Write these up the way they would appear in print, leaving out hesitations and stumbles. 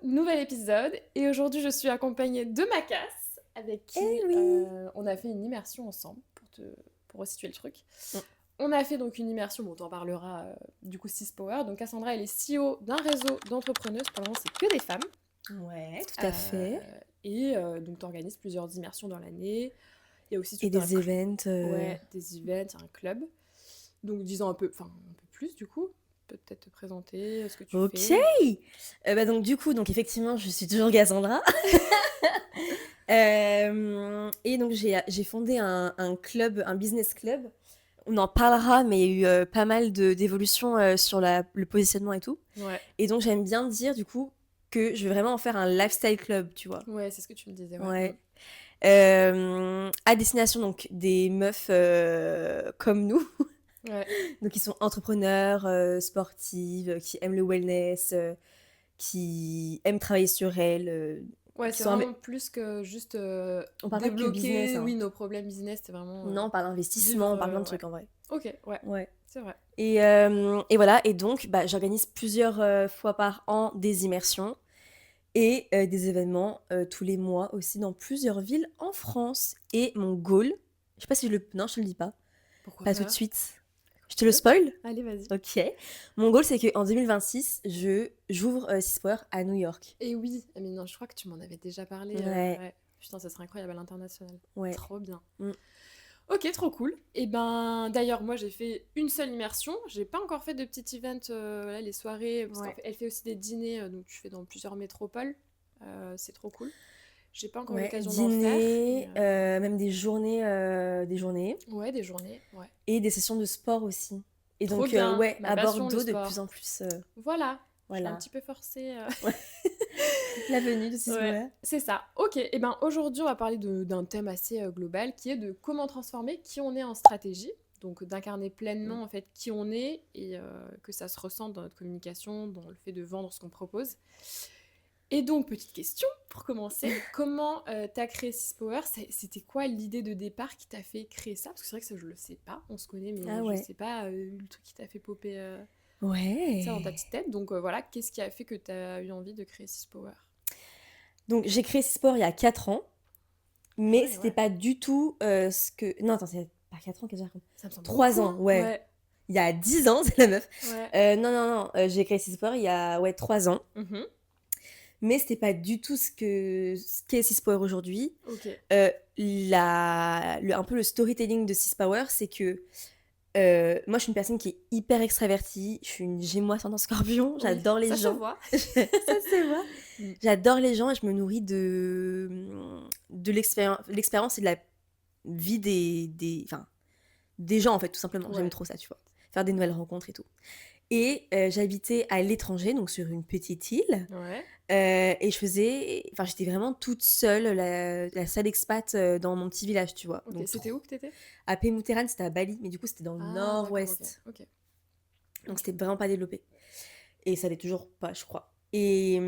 nouvel épisode. Et aujourd'hui, je suis accompagnée de Macass, avec qui Eh oui. on a fait une immersion ensemble, pour resituer le truc. Mm. On a fait donc une immersion, bon, on t'en parlera du coup, 6 Power. Donc Cassandra, elle est CEO d'un réseau d'entrepreneuses. Pour le moment, c'est que des femmes. Ouais, tout à fait. Donc, tu organises plusieurs immersions dans l'année. Il y a aussi tout Et un des events. ouais, des events, un club. Donc, disons un peu plus du coup. Peut-être te présenter ce que tu Ok. fais. Donc du coup, donc effectivement, je suis toujours Cassandra. Et donc j'ai fondé un club, un business club. On en parlera, mais il y a eu pas mal d'évolutions sur le positionnement et tout. Ouais, Et donc j'aime bien dire du coup que je vais vraiment en faire un lifestyle club, tu vois. ouais, c'est ce que tu me disais, ouais. Ouais. À destination donc des meufs comme nous. Ouais, Donc, ils sont entrepreneurs, sportives, qui aiment le wellness, qui aiment travailler sur elles, ouais, qui c'est sont... vraiment plus que juste On parle pas que business, débloquer, oui, hein. nos problèmes business, c'est vraiment Non, on parle investissement, vivre, on parle plein de ouais. trucs en vrai. Ok, ouais, Ouais. c'est vrai. Et voilà, et donc j'organise plusieurs fois par an des immersions et des événements tous les mois aussi dans plusieurs villes en France. Et mon goal, je sais pas si je le... Non, je te le dis pas. Pourquoi Pas tout de pas? suite. Je te Tu le peux? spoil? Allez, vas-y. Ok. Mon goal, c'est qu'en 2026, j'ouvre Six Power à New York. Et oui, mais non, je crois que tu m'en avais déjà parlé. Ouais, Ouais. Putain, ça serait incroyable à l'international. ouais. Trop bien. Mm. Ok, trop cool. Et ben, d'ailleurs, moi, j'ai fait une seule immersion. J'ai pas encore fait de petit event, là, les soirées, parce Ouais. qu'elle fait aussi des dîners, donc tu fais dans plusieurs métropoles. C'est trop cool. J'ai pas encore eu Ouais, l'occasion d'en faire, mais dîner, même des journées, ouais, des journées, ouais. et des sessions de sport aussi. Et Trop donc, bien, ouais, ma à passion, le Bordeaux, de plus sport. en plus, Voilà, je l'ai un voilà. petit peu forcé. La venue de Six Ouais, Power. c'est ça. Ok, et ben aujourd'hui, on va parler d'un thème assez global qui est de comment transformer qui on est en stratégie. Donc d'incarner Mm. pleinement en fait qui on est et que ça se ressente dans notre communication, dans le fait de vendre ce qu'on propose. Et donc, petite question pour commencer, comment t'as créé Six Power? C'était quoi l'idée de départ qui t'a fait créer ça? Parce que c'est vrai que ça, je le sais pas, on se connaît, Ah mais je ouais. sais pas le truc qui t'a fait popper ça dans ta Ouais. petite tête. Donc voilà, qu'est-ce qui a fait que t'as eu envie de créer Six Power? Donc, j'ai créé Six Power il y a 4 ans, mais Purée, c'était ouais. pas du tout ce que... Non, attends, c'est pas 4 ans, qu'est-ce que je raconte? Ça me semble 3 beaucoup, ans, hein. ouais. Ouais, Il y a 10 ans, c'est la meuf. ouais. Non, non, non, j'ai créé Six Power il y a, ouais, 3 ans. Mhm. Mais c'était pas du tout ce qu'est Six Power aujourd'hui. Ok. Un peu le storytelling de Six Power, c'est que moi je suis une personne qui est hyper extravertie, je suis une Gémeaux ascendant Scorpion, Oui, j'adore les ça se gens. voit. Ça se voit. Mm. J'adore les gens et je me nourris de l'expérience et de la vie enfin, des gens en fait, tout simplement. J'aime Ouais. trop ça, tu vois. Faire des nouvelles rencontres et tout. Et j'habitais à l'étranger, donc sur une petite île. Ouais. Et enfin, j'étais vraiment toute seule, la seule expat dans mon petit village, tu vois. Ok. Donc, C'était où que t'étais? à Pemuteran, c'était à Bali, mais du coup, c'était dans le Ah, d'accord, ok. nord-ouest. Ok. Donc, Ok. c'était vraiment pas développé. Et ça l'est toujours pas, je crois. Et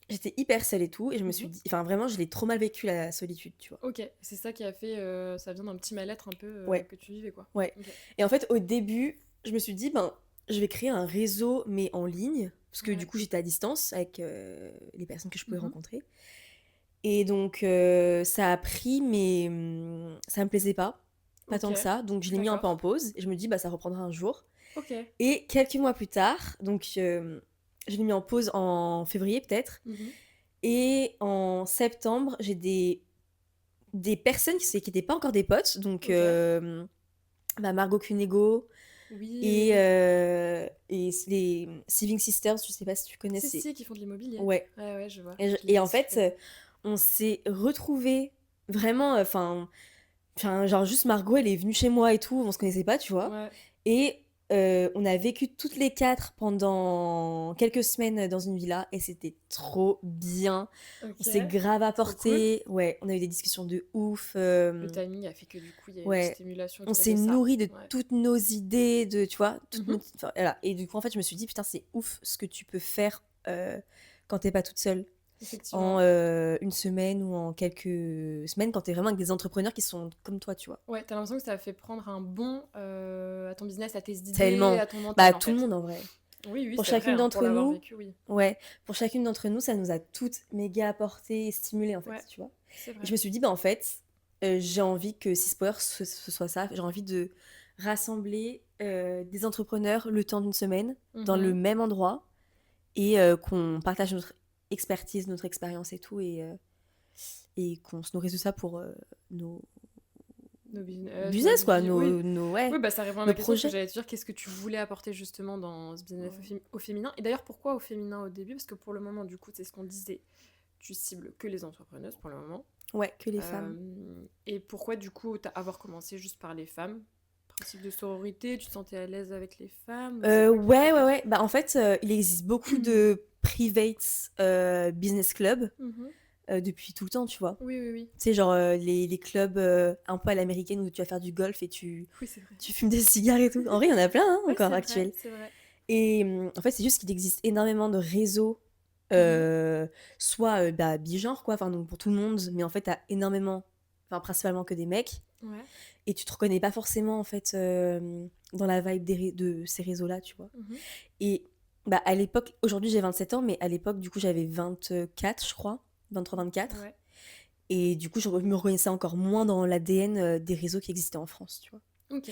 j'étais hyper seule et tout. Et je me suis Mhm. dit, enfin, vraiment, je l'ai trop mal vécu, la solitude, tu vois. Ok. C'est ça qui a fait. Ça vient d'un petit mal-être un peu Ouais, que tu vivais, quoi. ouais. Ok. Et en fait, au début, je me suis dit, ben, je vais créer un réseau, mais en ligne. Parce que du Ouais. coup, j'étais à distance avec les personnes que je pouvais Mhm. rencontrer. Et donc, ça a pris, mais ça me plaisait pas. Pas Ok. tant que ça. Donc, je l'ai mis un peu en D'accord. pause. Et je me dis, bah, ça reprendra un jour. Ok. Et quelques mois plus tard, donc, je l'ai mis en pause en février, peut-être. Mhm. Et en septembre, j'ai des personnes qui n'étaient pas encore des potes. Donc, Ok. Margot Cunego Oui, oui, oui. et c'est les Siving Sisters, je sais pas si tu connais. Si, si, qui font de l'immobilier. Ouais. Ouais, ouais, je vois. Et, Je et les en fait, suis. on s'est retrouvés vraiment, enfin, genre juste Margot, elle est venue chez moi et tout, on se connaissait pas, tu vois. Ouais. Et on a vécu toutes les quatre pendant quelques semaines dans une villa et c'était trop bien. On Ok. s'est grave Trop cool. apporté, ouais, on a eu des discussions de ouf. Le timing a fait que du coup, il y a une Ouais, stimulation on autour s'est de ça. nourri de Ouais. toutes nos idées, de, tu vois, Mhm. enfin, voilà. Et du coup, en fait, je me suis dit, putain, c'est ouf ce que tu peux faire quand t'es pas toute seule en Effectivement. une semaine ou en quelques semaines quand t'es vraiment avec des entrepreneurs qui sont comme toi, tu vois. Ouais, t'as l'impression que ça a fait prendre un bond à ton business, à tes idées, Tellement. à ton mental Bah, en tout le fait. monde en vrai. Oui, oui, Pour c'est vrai, chacune hein, pour d'entre l'avoir nous, vécu, oui. ouais, pour chacune d'entre nous, ça nous a toutes méga apporté et stimulé en fait, Ouais, tu vois. c'est Et vrai. je me suis dit, bah en fait, j'ai envie que Six Power ce soit ça. J'ai envie de rassembler des entrepreneurs le temps d'une semaine dans le Mhm. même endroit et qu'on partage notre expertise, notre expérience et qu'on se nourrisse de ça pour nos Notre business, quoi, vie, oui. ouais, Oui, bah ça répond à nos ma question parce que projets. j'allais te dire qu'est-ce que tu voulais apporter justement dans ce business Ouais. au féminin. Et d'ailleurs, pourquoi au féminin au début? Parce que pour le moment, du coup, c'est ce qu'on disait, tu cibles que les entrepreneuses pour le moment. Ouais, que les femmes. Et pourquoi, du coup, avoir commencé juste par les femmes? Principe de sororité, tu te sentais à l'aise avec les femmes? C'est quoi qui a fait Ouais, ouais, que... ouais. Bah, en fait, il existe beaucoup de private business clubs Mhm. depuis tout le temps, tu vois. Oui, oui, oui. Tu sais, genre les clubs un peu à l'américaine où tu vas faire du golf et Oui, c'est vrai. tu fumes des cigares et tout. En vrai, il y en a plein hein, Ouais, encore c'est vrai, actuels. c'est vrai. Et en fait, c'est juste qu'il existe énormément de réseaux, Mhm. soit bah, bigenres, quoi, enfin, donc pour tout le monde, mais en fait, t'as énormément, enfin, principalement que des mecs. Ouais. Et tu te reconnais pas forcément, en fait, dans la vibe de ces réseaux-là, tu vois. Mhm. Et bah, à l'époque, aujourd'hui j'ai 27 ans, mais à l'époque, du coup, j'avais 24, je crois, 23-24. Ouais. Et du coup, je me reconnaissais encore moins dans l'ADN des réseaux qui existaient en France, tu vois. Ok.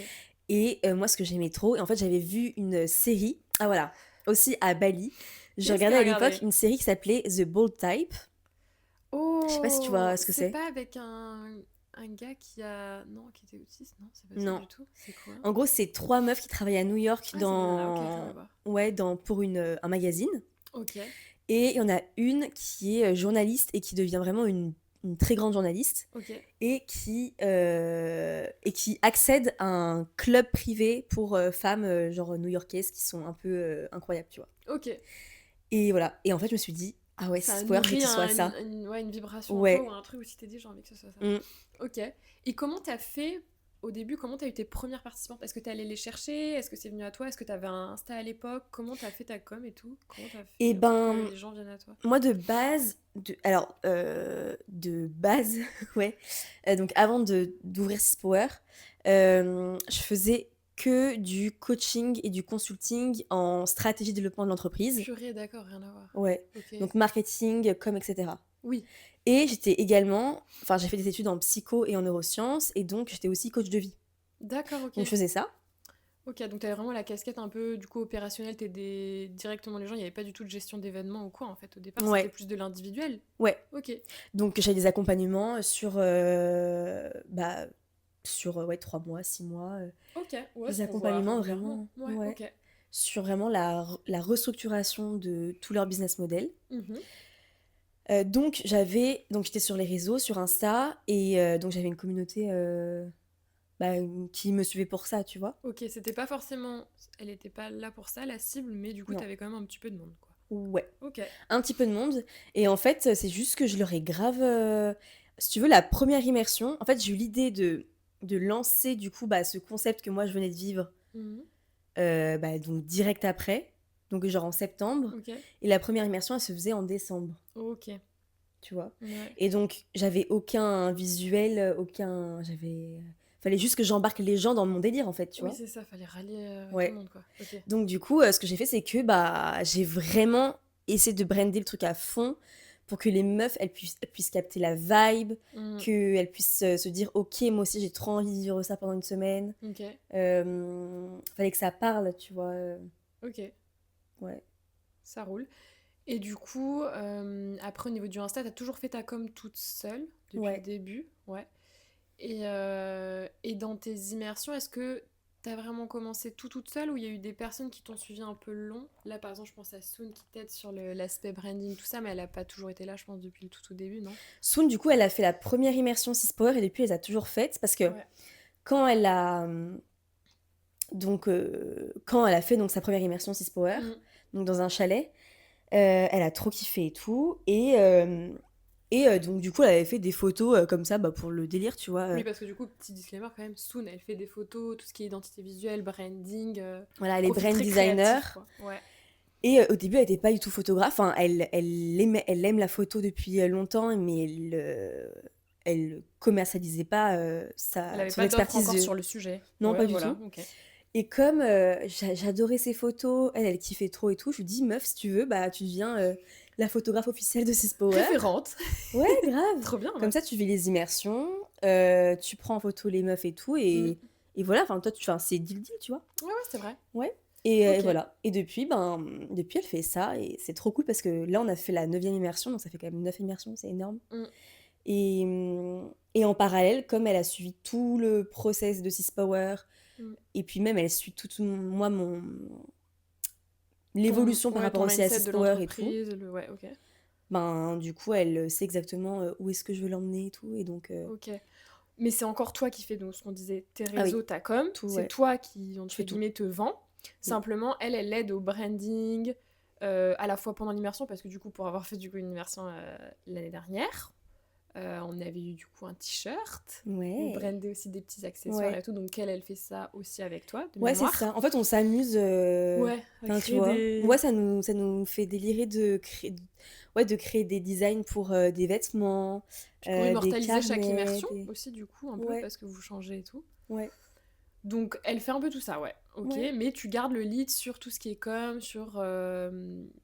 Et moi, ce que j'aimais trop, et en fait, j'avais vu une série, ah voilà, aussi à Bali. Je Qu'est-ce regardais qu'elle à a l'époque regardé? une série qui s'appelait The Bold Type. Je sais pas si tu Oh, vois ce que c'est c'est. pas avec un gars qui a... Non, qui était autiste, non, c'est pas ça Non. du tout. C'est quoi? En gros, c'est trois meufs qui travaillent à New York Ah, ça me dit rien. Ok, rien à voir. ouais, pour un magazine. Ok, Et il y en a une qui est journaliste et qui devient vraiment une très grande journaliste ok, et qui accède à un club privé pour femmes genre new-yorkaises qui sont un peu incroyables, tu vois. ok. Et voilà. Et en fait, je me suis dit, ah ouais, Ça a Six Power, je veux que nourri ce soit ça. ouais, une vibration en toi ou Ouais. un truc où tu t'es dit j'ai envie que ce soit ça. Mm. Ok. Et comment t'as fait au début? Comment t'as eu tes premières participantes? Est-ce que t'es allé les chercher? Est-ce que c'est venu à toi? Est-ce que t'avais un Insta à l'époque? Comment t'as fait ta com et tout? Comment t'as Et fait pour que ben, les gens viennent à toi? moi de base, de base, ouais. Donc avant d'ouvrir Six Power, je faisais que du coaching et du consulting en stratégie de développement de l'entreprise. Purée, d'accord, rien à voir. Ouais. Ok. Donc marketing, com, etc. Oui, Et j'étais également, enfin j'ai fait des études en psycho et en neurosciences et donc j'étais aussi coach de vie. d'accord, ok. Donc je faisais ça. Ok, donc t'avais vraiment la casquette un peu du coup opérationnelle, t'aidais directement les gens, il n'y avait pas du tout de gestion d'événements ou quoi en fait. Au départ, c'était Ouais. plus de l'individuel. Ouais. Ok, Donc j'avais des accompagnements sur ouais, 3 mois, 6 mois. ok, ouais, ce Des qu'on voit accompagnements régulièrement. vraiment, Ouais, ouais, ok. sur vraiment la restructuration de tout leur business model. Mhm. Donc j'étais sur les réseaux, sur Insta, et donc j'avais une communauté bah, qui me suivait pour ça, tu vois. Ok, c'était pas forcément. Elle était pas là pour ça, la cible, mais du coup, Non, t'avais quand même un petit peu de monde, quoi. ouais, Ok. un petit peu de monde. Et en fait, c'est juste que je leur ai grave. Si tu veux, la première immersion, en fait, j'ai eu l'idée de lancer du coup bah, ce concept que moi je venais de vivre Mhm. bah, donc direct après, donc genre en septembre. Ok. Et la première immersion, elle se faisait en décembre, Ok. tu vois. Ouais. Et donc, j'avais aucun visuel, fallait juste que j'embarque les gens dans mon délire, en fait, tu Oui, vois. c'est ça, fallait rallier tout le Ouais. monde, quoi. Ok. Donc, du coup, ce que j'ai fait, c'est que bah, j'ai vraiment essayé de brander le truc à fond pour que les meufs, elles puissent capter la vibe, Mhm. qu'elles puissent se dire, ok, moi aussi, j'ai trop envie de vivre ça pendant une semaine. Ok. Fallait que ça parle, tu vois. Ok. Ouais. Ça roule. Et du coup, après, au niveau du Insta, t'as toujours fait ta com toute seule depuis le Ouais. début. Ouais. Et dans tes immersions, est-ce que t'as vraiment commencé tout toute seule ou il y a eu des personnes qui t'ont suivi un peu long? Là, par exemple, je pense à Soon qui t'aide sur l'aspect branding, tout ça, mais elle a pas toujours été là, je pense, depuis le tout au début, non? Soon, du coup, elle a fait la première immersion Six Power et depuis, elle les a toujours faites parce que Ouais. quand elle a quand elle a fait donc sa première immersion Six Power, Mm. donc dans un chalet, elle a trop kiffé et tout donc du coup, elle avait fait des photos comme ça bah, pour le délire, tu vois. Oui, parce que du coup, petit disclaimer quand même, Soon, elle fait des photos, tout ce qui est identité visuelle, branding, Voilà, elle est profil brand très créatif, designer. quoi. Ouais. Et au début, elle n'était pas du tout photographe. Enfin, elle aime la photo depuis longtemps, mais elle commercialisait pas Elle avait son pas d'offre expertise. encore sur le sujet. Non, pas Ouais, du voilà, tout. ok. Et comme j'adorais ses photos, elle kiffait trop et tout, je lui dis, meuf, si tu veux, bah tu deviens la photographe officielle de Sis Power. Référente. Ouais, grave. Trop bien, Comme ouais. ça, tu vis les immersions, tu prends en photo les meufs et tout, Mm. et voilà, enfin, toi, c'est deal, tu vois. Ouais, c'est vrai. Ouais. Et Ok. voilà. Et depuis, elle fait ça, et c'est trop cool parce que là, on a fait la 9e immersion, donc ça fait quand même 9 immersions, c'est énorme. Mm. Et en parallèle, comme elle a suivi tout le process de Sis Power, Mm. et puis même elle suit l'évolution par Ouais, rapport ton aussi à mindset Sis de Power et tout, l'entreprise, ouais, ok. ben du coup elle sait exactement où est-ce que je veux l'emmener et tout, et donc Ok. Mais c'est encore toi qui fais, donc ce qu'on disait, tes ah oui, réseaux, ta com, tout, c'est ouais, toi qui, je entre fais tout. guillemets, te vend. Mm. Simplement, elle aide au branding, à la fois pendant l'immersion, parce que du coup, pour avoir fait du coup une immersion l'année dernière, on avait eu du coup un t-shirt, on Ouais, brandait aussi des petits accessoires ouais, et tout, donc elle fait ça aussi avec toi, de ouais, c'est mémoire. ça. En fait, on s'amuse, Ouais, à enfin tu créer vois, ouais, des... ça nous fait délirer ouais, de créer des designs pour des vêtements, Puis pour des immortaliser chaque carnets, immersion aussi, du coup, un peu, ouais, parce que vous changez et tout. ouais, Donc elle fait un peu tout ça, ouais. Ok, ouais, mais tu gardes le lead sur tout ce qui est com, sur...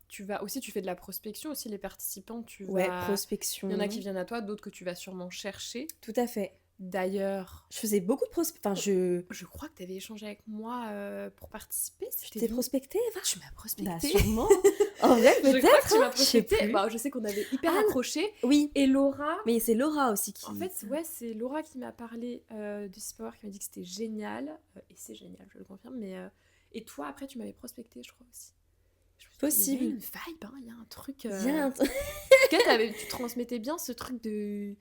tu vas aussi, tu fais de la prospection aussi, les participants, tu ouais, vas... Il y en a qui prospection, viennent à toi, d'autres que tu vas sûrement chercher. tout à fait. D'ailleurs, Je faisais beaucoup de enfin je crois que tu avais échangé avec moi pour participer, je c'était t'ai d'où? prospecté, Eva? Tu m'as Bah prospecté. sûrement. En vrai, Je crois que peut-être, tu hein, m'as je sais prospecté. plus. Bah, je sais qu'on avait hyper Ah accroché. oui, Et Laura, mais c'est Laura aussi en qui... fait, ouais, c'est Laura qui m'a parlé du sport, qui m'a dit que c'était génial. Et c'est génial, je le confirme. Mais, et toi, après, tu m'avais prospecté, je crois aussi. Je me suis dit, mais il y a Possible. une vibe, hein, il y a un truc. Il y a un... En tout cas, tu transmettais bien ce truc de.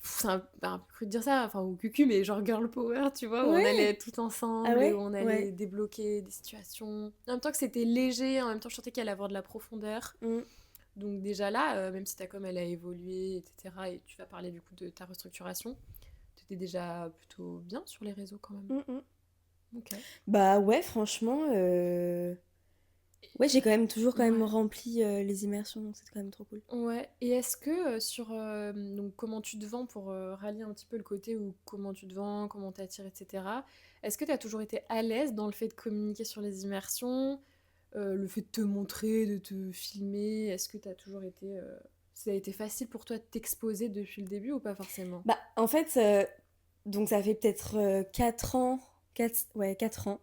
C'est un peu cru de dire ça, enfin, ou cucu, mais genre girl power, tu vois, où on Ouais. allait tout Ah ensemble et où ouais? on allait Ouais. débloquer des situations. En même temps que c'était léger, en même temps, je sentais qu'il allait avoir de la profondeur. Mm, Donc déjà là, même si ta com elle a évolué, etc., et tu vas parler du coup de ta restructuration, tu étais déjà plutôt bien sur les réseaux quand même. mm, mm. Ok. Bah ouais, franchement, ouais, j'ai quand même toujours quand même Ouais. rempli les immersions, donc c'est quand même trop cool. Ouais. Et est-ce que sur donc comment tu te vends pour rallier un petit peu le côté où comment tu te vends, comment t'attires, etc. Est-ce que tu as toujours été à l'aise dans le fait de communiquer sur les immersions, le fait de te montrer, de te filmer? Est-ce que tu as toujours été ça a été facile pour toi de t'exposer depuis le début ou pas forcément? Bah en fait, donc ça fait peut-être 4 ans, ouais, 4 ans,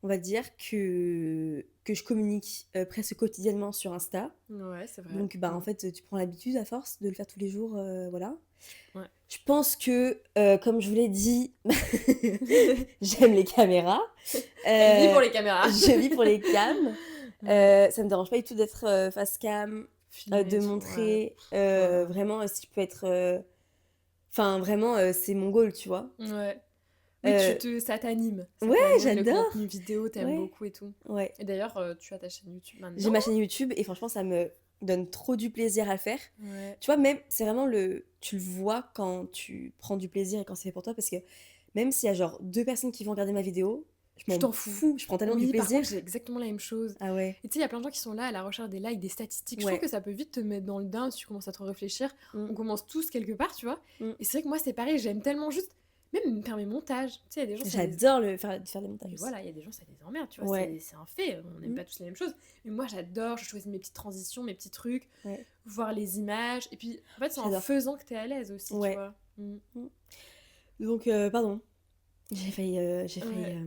on va dire, que je communique presque quotidiennement sur Insta. Ouais, c'est vrai. Donc bah en fait, tu prends l'habitude à force de le faire tous les jours, voilà. Ouais. Je pense que, comme je vous l'ai dit, j'aime les caméras. Elle vit Euh, pour les caméras. je vis pour les cams. Ouais. Ça me dérange pas du tout d'être face cam, Filmer et de tout, ouais. montrer Ouais. vraiment si je peux être. Enfin, vraiment, c'est mon goal, tu vois. Ouais. Oui, Euh, ça t'anime. Ça ouais, t'anime, le j'adore. contenu vidéo, t'aimes Ouais, beaucoup et tout. ouais. Et d'ailleurs, tu as ta chaîne YouTube J'ai maintenant. ma chaîne YouTube et franchement, ça me donne trop du plaisir à le faire. Ouais. Tu vois, même, c'est vraiment le. Tu le vois quand tu prends du plaisir et quand c'est fait pour toi, parce que même s'il y a genre 2 personnes qui vont regarder ma vidéo, je Tu m'en t'en fous. fous, je prends tellement du Oui, par plaisir. contre, j'ai exactement la même chose. Ah ouais, Et tu sais, il y a plein de gens qui sont là à la recherche des likes, des statistiques. Je trouve ouais. que ça peut vite te mettre dans le down si tu commences à trop réfléchir. Mm, On commence tous quelque part, tu vois. mm. Et c'est vrai que moi, c'est pareil, j'aime tellement juste. Même faire mes montages. Tu sais, il y a des gens, ça les. J'adore faire des montages Mais aussi. voilà, il y a des gens, ça les emmerde, tu vois, Ouais. c'est un fait, on n'aime Mm, pas tous les mêmes choses. Mais moi, j'adore, je choisis mes petites transitions, mes petits trucs, ouais. voir les images. Et puis, en fait, c'est en J'adore. faisant que t'es à l'aise aussi, tu Ouais. vois. Mm. Mm. Donc, pardon. J'ai failli. Ouais.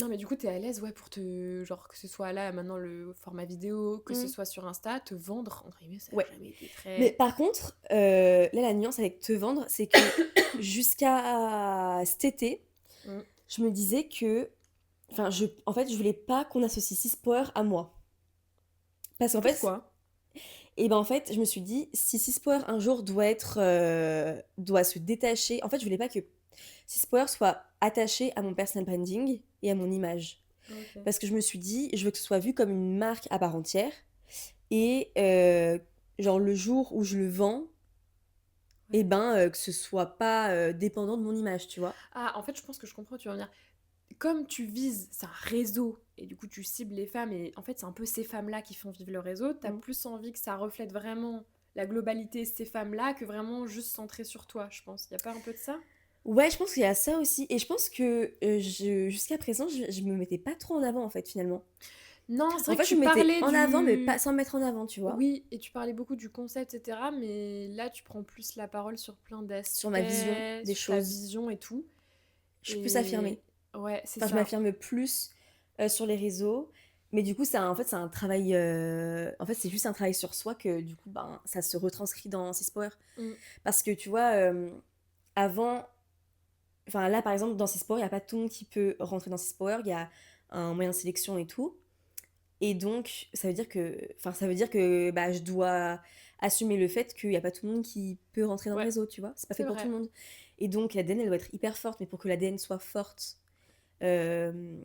Non, mais du coup, t'es à l'aise, ouais, pour te. Genre, que ce soit là, maintenant, le format vidéo, que ce Mm. soit sur Insta, te vendre, entre guillemets, ça n'a Ouais. jamais été Mais très. par contre, là, la nuance avec te vendre, c'est que jusqu'à cet été, Mm. je me disais que. Enfin, en fait, je voulais pas qu'on associe Six Power à moi. Parce qu'en fait, Pourquoi? et ben en fait, je me suis dit, si Six Power un jour doit se détacher. En fait, je voulais pas que Six Power soit attaché à mon personal branding et à mon image. Ok. Parce que je me suis dit, je veux que ce soit vu comme une marque à part entière. Et genre, le jour où je le vends, Ouais. et ben que ce soit pas dépendant de mon image, tu vois. Ah, en fait, je pense que je comprends, tu vas me dire. Comme tu vises, c'est un réseau, et du coup tu cibles les femmes, et en fait c'est un peu ces femmes-là qui font vivre le réseau, t'as Mm. plus envie que ça reflète vraiment la globalité de ces femmes-là que vraiment juste centré sur toi, je pense. Y a pas un peu de ça? Ouais, je pense qu'il y a ça aussi et je pense que, jusqu'à présent, je me mettais pas trop en avant, en fait, finalement. Non, c'est En vrai que fait, je tu me mettais parlais en avant, mais pas du sans me mettre en avant, tu vois? oui et tu parlais beaucoup du concept et cetera, mais là, tu prends plus la parole sur plein Sur ma vision d'aspects, des sur ta choses. vision et tout Je suis plus affirmée. et ouais, c'est Enfin, je ça. m'affirme plus, sur les réseaux, mais du coup, en fait, c'est un travail, en fait, c'est juste un travail sur soi que, du coup, ben, ça se retranscrit dans Six Power. Mmh. Parce que, tu vois, avant enfin, là, par exemple, dans Six Power, il y a pas tout le monde qui peut rentrer dans Six Power. Il y a un moyen de sélection et tout et donc ça veut dire que, bah, je dois assumer le fait qu'il y a pas tout le monde qui peut rentrer dans le Ouais, réseau, tu vois? C'est pas fait c'est pour tout vrai. le monde et donc l'ADN, elle doit être hyper forte, mais pour que l'ADN soit forte, Hem,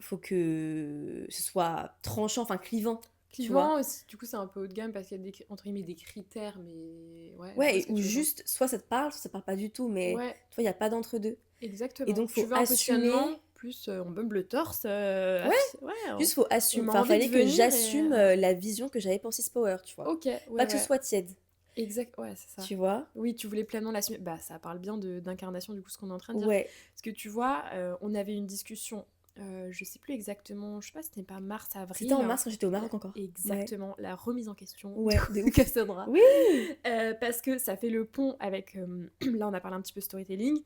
faut que ce soit tranchant, enfin clivant, tu vois? Clivant aussi, du coup, c'est un peu haut de gamme parce qu'il y a des entre guillemets «des critères», mais ouais, je vois Ouais, ce que ou tu veux dire. juste soit ça te parle, soit ça te parle pas du tout, mais Ouais, tu vois, il y a pas d'entre-deux et exactement. donc Tu faut veux un assumer positionnement plus, on bumble le torse, ouais, ouais, juste faut on assumer a enfin, envie de fallait que venir et j'assume, la vision que j'avais pour Six Power, tu vois? OK, ouais, Pas que ce ouais. soit tiède, Ouais, c'est ça. tu vois? Oui, tu voulais pleinement l'assumer. Bah, ça parle bien d'incarnation, du coup, ce qu'on est en train de dire. Ouais, Parce que tu vois, on avait une discussion, je sais plus exactement, je sais pas si c'était pas mars, c'était en avril, mars quand j'étais au la Maroc encore. Ouais, exactement, la remise en question ouais, de de ouf. Cassandra. Oui! Parce que ça fait le pont avec, là, on a parlé un petit peu storytelling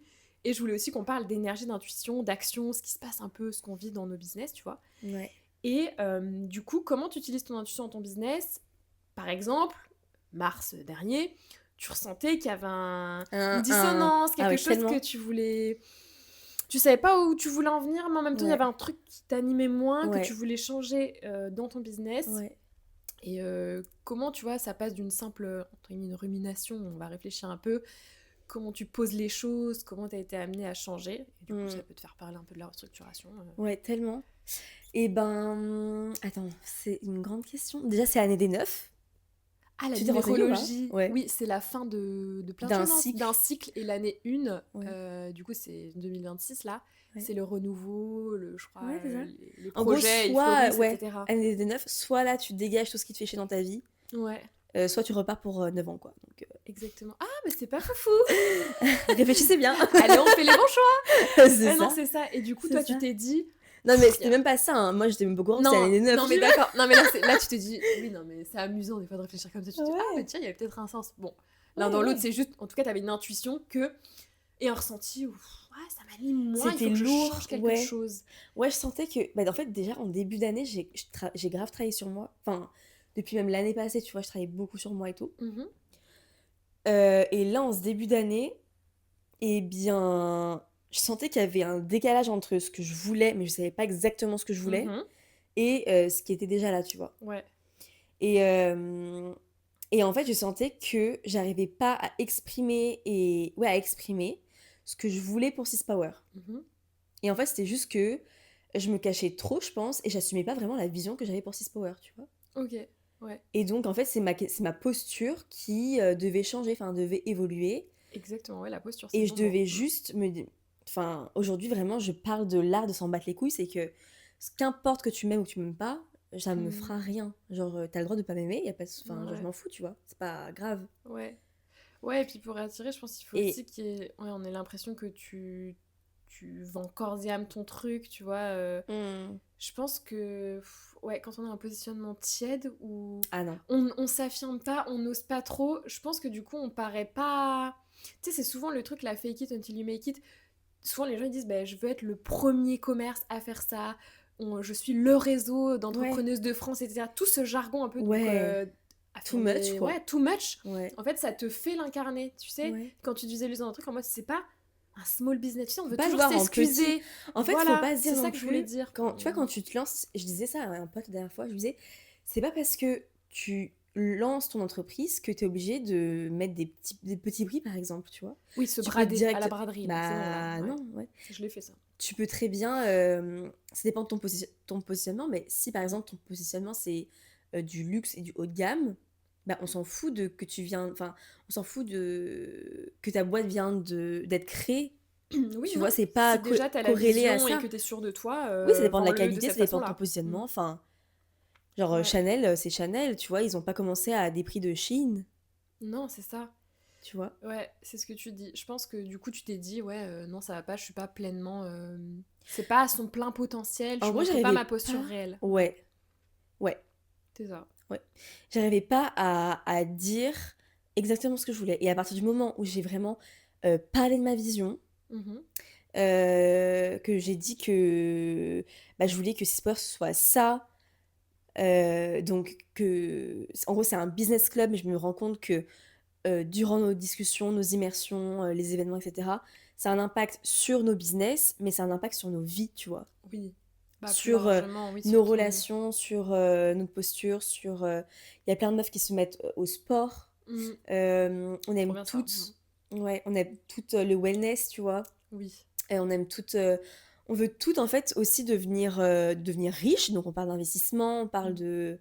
et je voulais aussi qu'on parle d'énergie, d'intuition, d'action, ce qui se passe un peu, ce qu'on vit dans nos business, tu vois? Ouais. Et du coup, comment tu utilises ton intuition dans ton business? Par exemple, mars dernier, tu ressentais qu'il y avait une dissonance, Ah quelque ouais, chose que tellement. tu voulais tu savais pas où tu voulais en venir, mais en même temps, il y avait Ouais, un truc qui t'animait moins, que tu ouais, voulais changer, dans ton business ouais. et comment, tu vois, ça passe d'une simple, entre guillemets, «une rumination», on va réfléchir un peu, comment tu poses les choses, comment tu as été amenée à changer et du coup, ça Mmh. peut te faire parler un peu de la restructuration, Ouais, tellement. Et ben, attends, c'est une grande question. Déjà, c'est l'année des 9. Ah, la Tu t'es renseignée ou pas? numérologie, Ouais. oui, c'est la fin de plein de D'un choses, hein, cycle. d'un cycle et l'année 1, Ouais, du coup, c'est 2026 là, ouais. c'est le renouveau, je crois, Ouais, c'est ça. les En gros, projets, ils soit, fleurissent et ouais, cetera. année des 9, soit là, tu dégages tout ce qui te fait chier dans ta vie, Ouais, soit tu repars pour 9 ans, quoi. Donc, exactement. Ah, mais c'est pas foufou! réfléchissez bien. Allez, on fait les bons choix! C'est Ouais, non, ça, c'est ça et du coup, c'est toi, tu ça. t'es dit: Non, mais «Il y c'était a» même pas ça, hein. Moi, j'étais même pas au courant que c'était non, l'année des 9, non, tu mais vois. d'accord, non, mais là, tu t'es dit: «Oui, non, mais c'est amusant des fois de réfléchir comme ça», tu te dis: «Ah, mais Ouais, tiens, il y avait peut-être un sens». Bon, l'un ouais, dans l'autre, ouais. c'est juste en tout cas, t'avais une intuition que et un ressenti où: «Ouais, ça m'anime moins, il C'était faut que je lourd, change quelque ouais. chose». Ouais, je sentais que, bah, en fait, déjà, en début d'année, j'ai grave travaillé sur moi. Enfin, depuis même l'année passée, tu vois, je travaillais beaucoup sur moi et tout. Mmh. Et là, en ce début d'année, eh bien, je sentais qu'il y avait un décalage entre ce que je voulais, mais je savais pas exactement ce que je voulais, Mmh. et ce qui était déjà là, tu vois. Ouais. Et, et en fait, je sentais que j'arrivais pas à exprimer à exprimer ce que je voulais pour Six Power. Mmh. Et en fait, c'était juste que je me cachais trop, je pense, et j'assumais pas vraiment la vision que j'avais pour Six Power, tu vois. OK. Ouais. Et donc, en fait, c'est ma posture qui devait changer, enfin, devait évoluer. Exactement, ouais, la posture, c'est Et le je bon mot. devais Mmh. juste enfin, aujourd'hui, vraiment, je parle de l'art de s'en battre les couilles. C'est que qu'importe que tu m'aimes ou que tu m'aimes pas, ça me Mmh. fera rien. Genre, t'as le droit de pas m'aimer, y a pas enfin, genre, je Ouais. m'en fous, tu vois. C'est pas grave. Ouais. Ouais et puis pour attirer, je pense qu'il faut Et aussi qu'il y ait ouais, on ait l'impression que tu vends corps et âme ton truc, tu vois? hmm, Je pense que ouais, quand on a un positionnement tiède où ah non. on s'affirme pas, on n'ose pas trop, je pense que du coup, on paraît pas tu sais, c'est souvent le truc, la fake it until you make it. Souvent, les gens ils disent: «Beh, je veux être le premier commerce à faire ça, je suis le réseau Ouais, d'entrepreneuses de France» et cetera. Tout ce jargon un peu donc ouais, too much, affirmer quoi. ouais, too much. Ouais, En fait, ça te fait l'incarner, tu sais? ouais. Quand tu visualises un truc en mode c'est pas un small business, tu sais, on Faut veut pas le toujours voir en petit. s'excuser. En fait, faut Voilà, pas se dire c'est ça non que je voulais plus, dire. quand, tu vois, quand tu te lances, je disais ça à un pote la dernière fois, je lui disais, c'est pas parce que tu lances ton entreprise que tu es obligé de mettre des petits prix, par exemple, tu vois. Oui, se Tu peux brader à la direct. braderie là, c'est bon là, Bah ouais. non, ouais. Je l'ai fait ça. Tu peux très bien. Ça dépend de ton positionnement, mais si par exemple ton positionnement c'est du luxe et du haut de gamme, bah on s'en fout de que tu viens. Enfin, on s'en fout de que ta boîte vient d'être créée. Oui, Tu non, vois, c'est pas si déjà tu as la corrélé à vision et ça. que tu es sûre de toi, Oui, ça dépend de la vends-le de qualité, cette ça dépend de ton façon-là. Mmh. positionnement. Enfin, genre Ouais. Chanel, c'est Chanel, tu vois, ils ont pas commencé à des prix de Chine. Non, c'est ça. tu vois. Ouais, c'est ce que tu dis. Je pense que du coup, tu t'es dit, ouais, non, ça va pas, je suis pas pleinement. C'est pas à son plein potentiel, En je gros, montre pas j'arrivais ma posture pas. réelle. Ouais, Ouais, ouais, c'est ça. ouais. J'arrivais pas à dire exactement ce que je voulais. Et à partir du moment où j'ai vraiment parlé de ma vision, Mhm. que j'ai dit que bah, je voulais que Sispower soit ça. Donc, en gros, c'est un business club, mais je me rends compte que durant nos discussions, nos immersions, les événements, etc., ça a un impact sur nos business, mais ça a un impact sur nos vies, tu vois. Oui. Bah, plus Sur largement, oui, nos sur ton vie. relations, sur notre posture, sur... Il y a plein de meufs qui se mettent au sport. Mm. On Trop aime bien ça. Mm. toutes... Ouais, on aime toutes le wellness, tu vois. Oui. Et on aime toutes... on veut toutes, en fait, aussi devenir riches. Donc, on parle d'investissement, on parle Mm. de...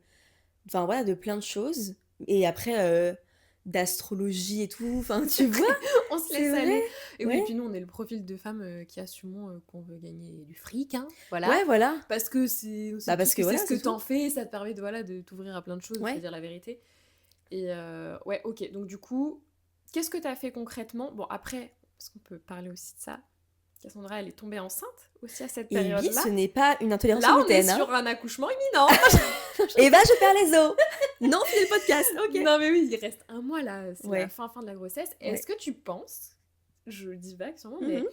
Enfin, voilà, de plein de choses. Et après, d'astrologie et tout. Enfin, tu vois, On se c'est laisse vrai. aller. Et oui, et Ouais. puis nous, on est le profil de femmes qui assumons qu'on veut gagner du fric, hein, Ouais, voilà. voilà. Parce que c'est Bah, aussi tout parce ce que que c'est voilà, ce que c'est t'en tout. fais, ça te permet de, voilà, de t'ouvrir à plein de choses, il faut Ouais. dire la vérité. Et ouais, ok. Donc du coup, qu'est-ce que t'as fait concrètement? Bon, après, parce qu'on peut parler aussi de ça, Cassandra, elle est tombée enceinte aussi à cette Et oui, période-là. ce n'est pas une intolérance au Là, on est gluten, hein. sur un accouchement imminent. Et bah, je perds les os. Non, finis le podcast. Ok. Non mais oui, il reste un mois là, c'est la Ouais. fin de la grossesse. Est-ce Ouais. que tu penses, je divague sûrement, Mhm. mais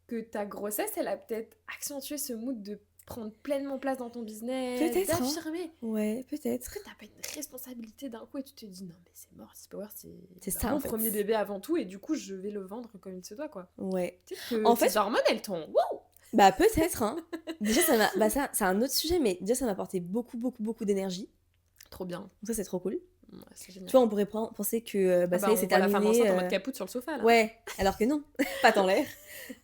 que ta grossesse, elle a peut-être accentué ce mood de prendre pleinement place dans ton business, Peut-être, hein. d'affirmer? Ouais, Est-ce que peut-être. t'as pas une responsabilité d'un coup et tu te dis non mais c'est mort, Power c'est C'est bah, ça, en mon fait. premier bébé avant tout et du coup je vais le vendre comme il se doit quoi. Ouais. Peut-être que En tes fait, hormones elles t'ont wow. bah, peut-être, hein. Déjà, ça m'a... Bah, ça, c'est un autre sujet, mais déjà, ça m'a apporté beaucoup, beaucoup, beaucoup d'énergie. Trop bien. Donc ça, c'est trop cool. Ouais, c'est Tu génial. vois, on pourrait penser que Ah bah, ça bah y est, on c'est voit la femme terminé. enceinte en mode capoute sur le sofa là. Ouais, alors que non, pas dans l'air.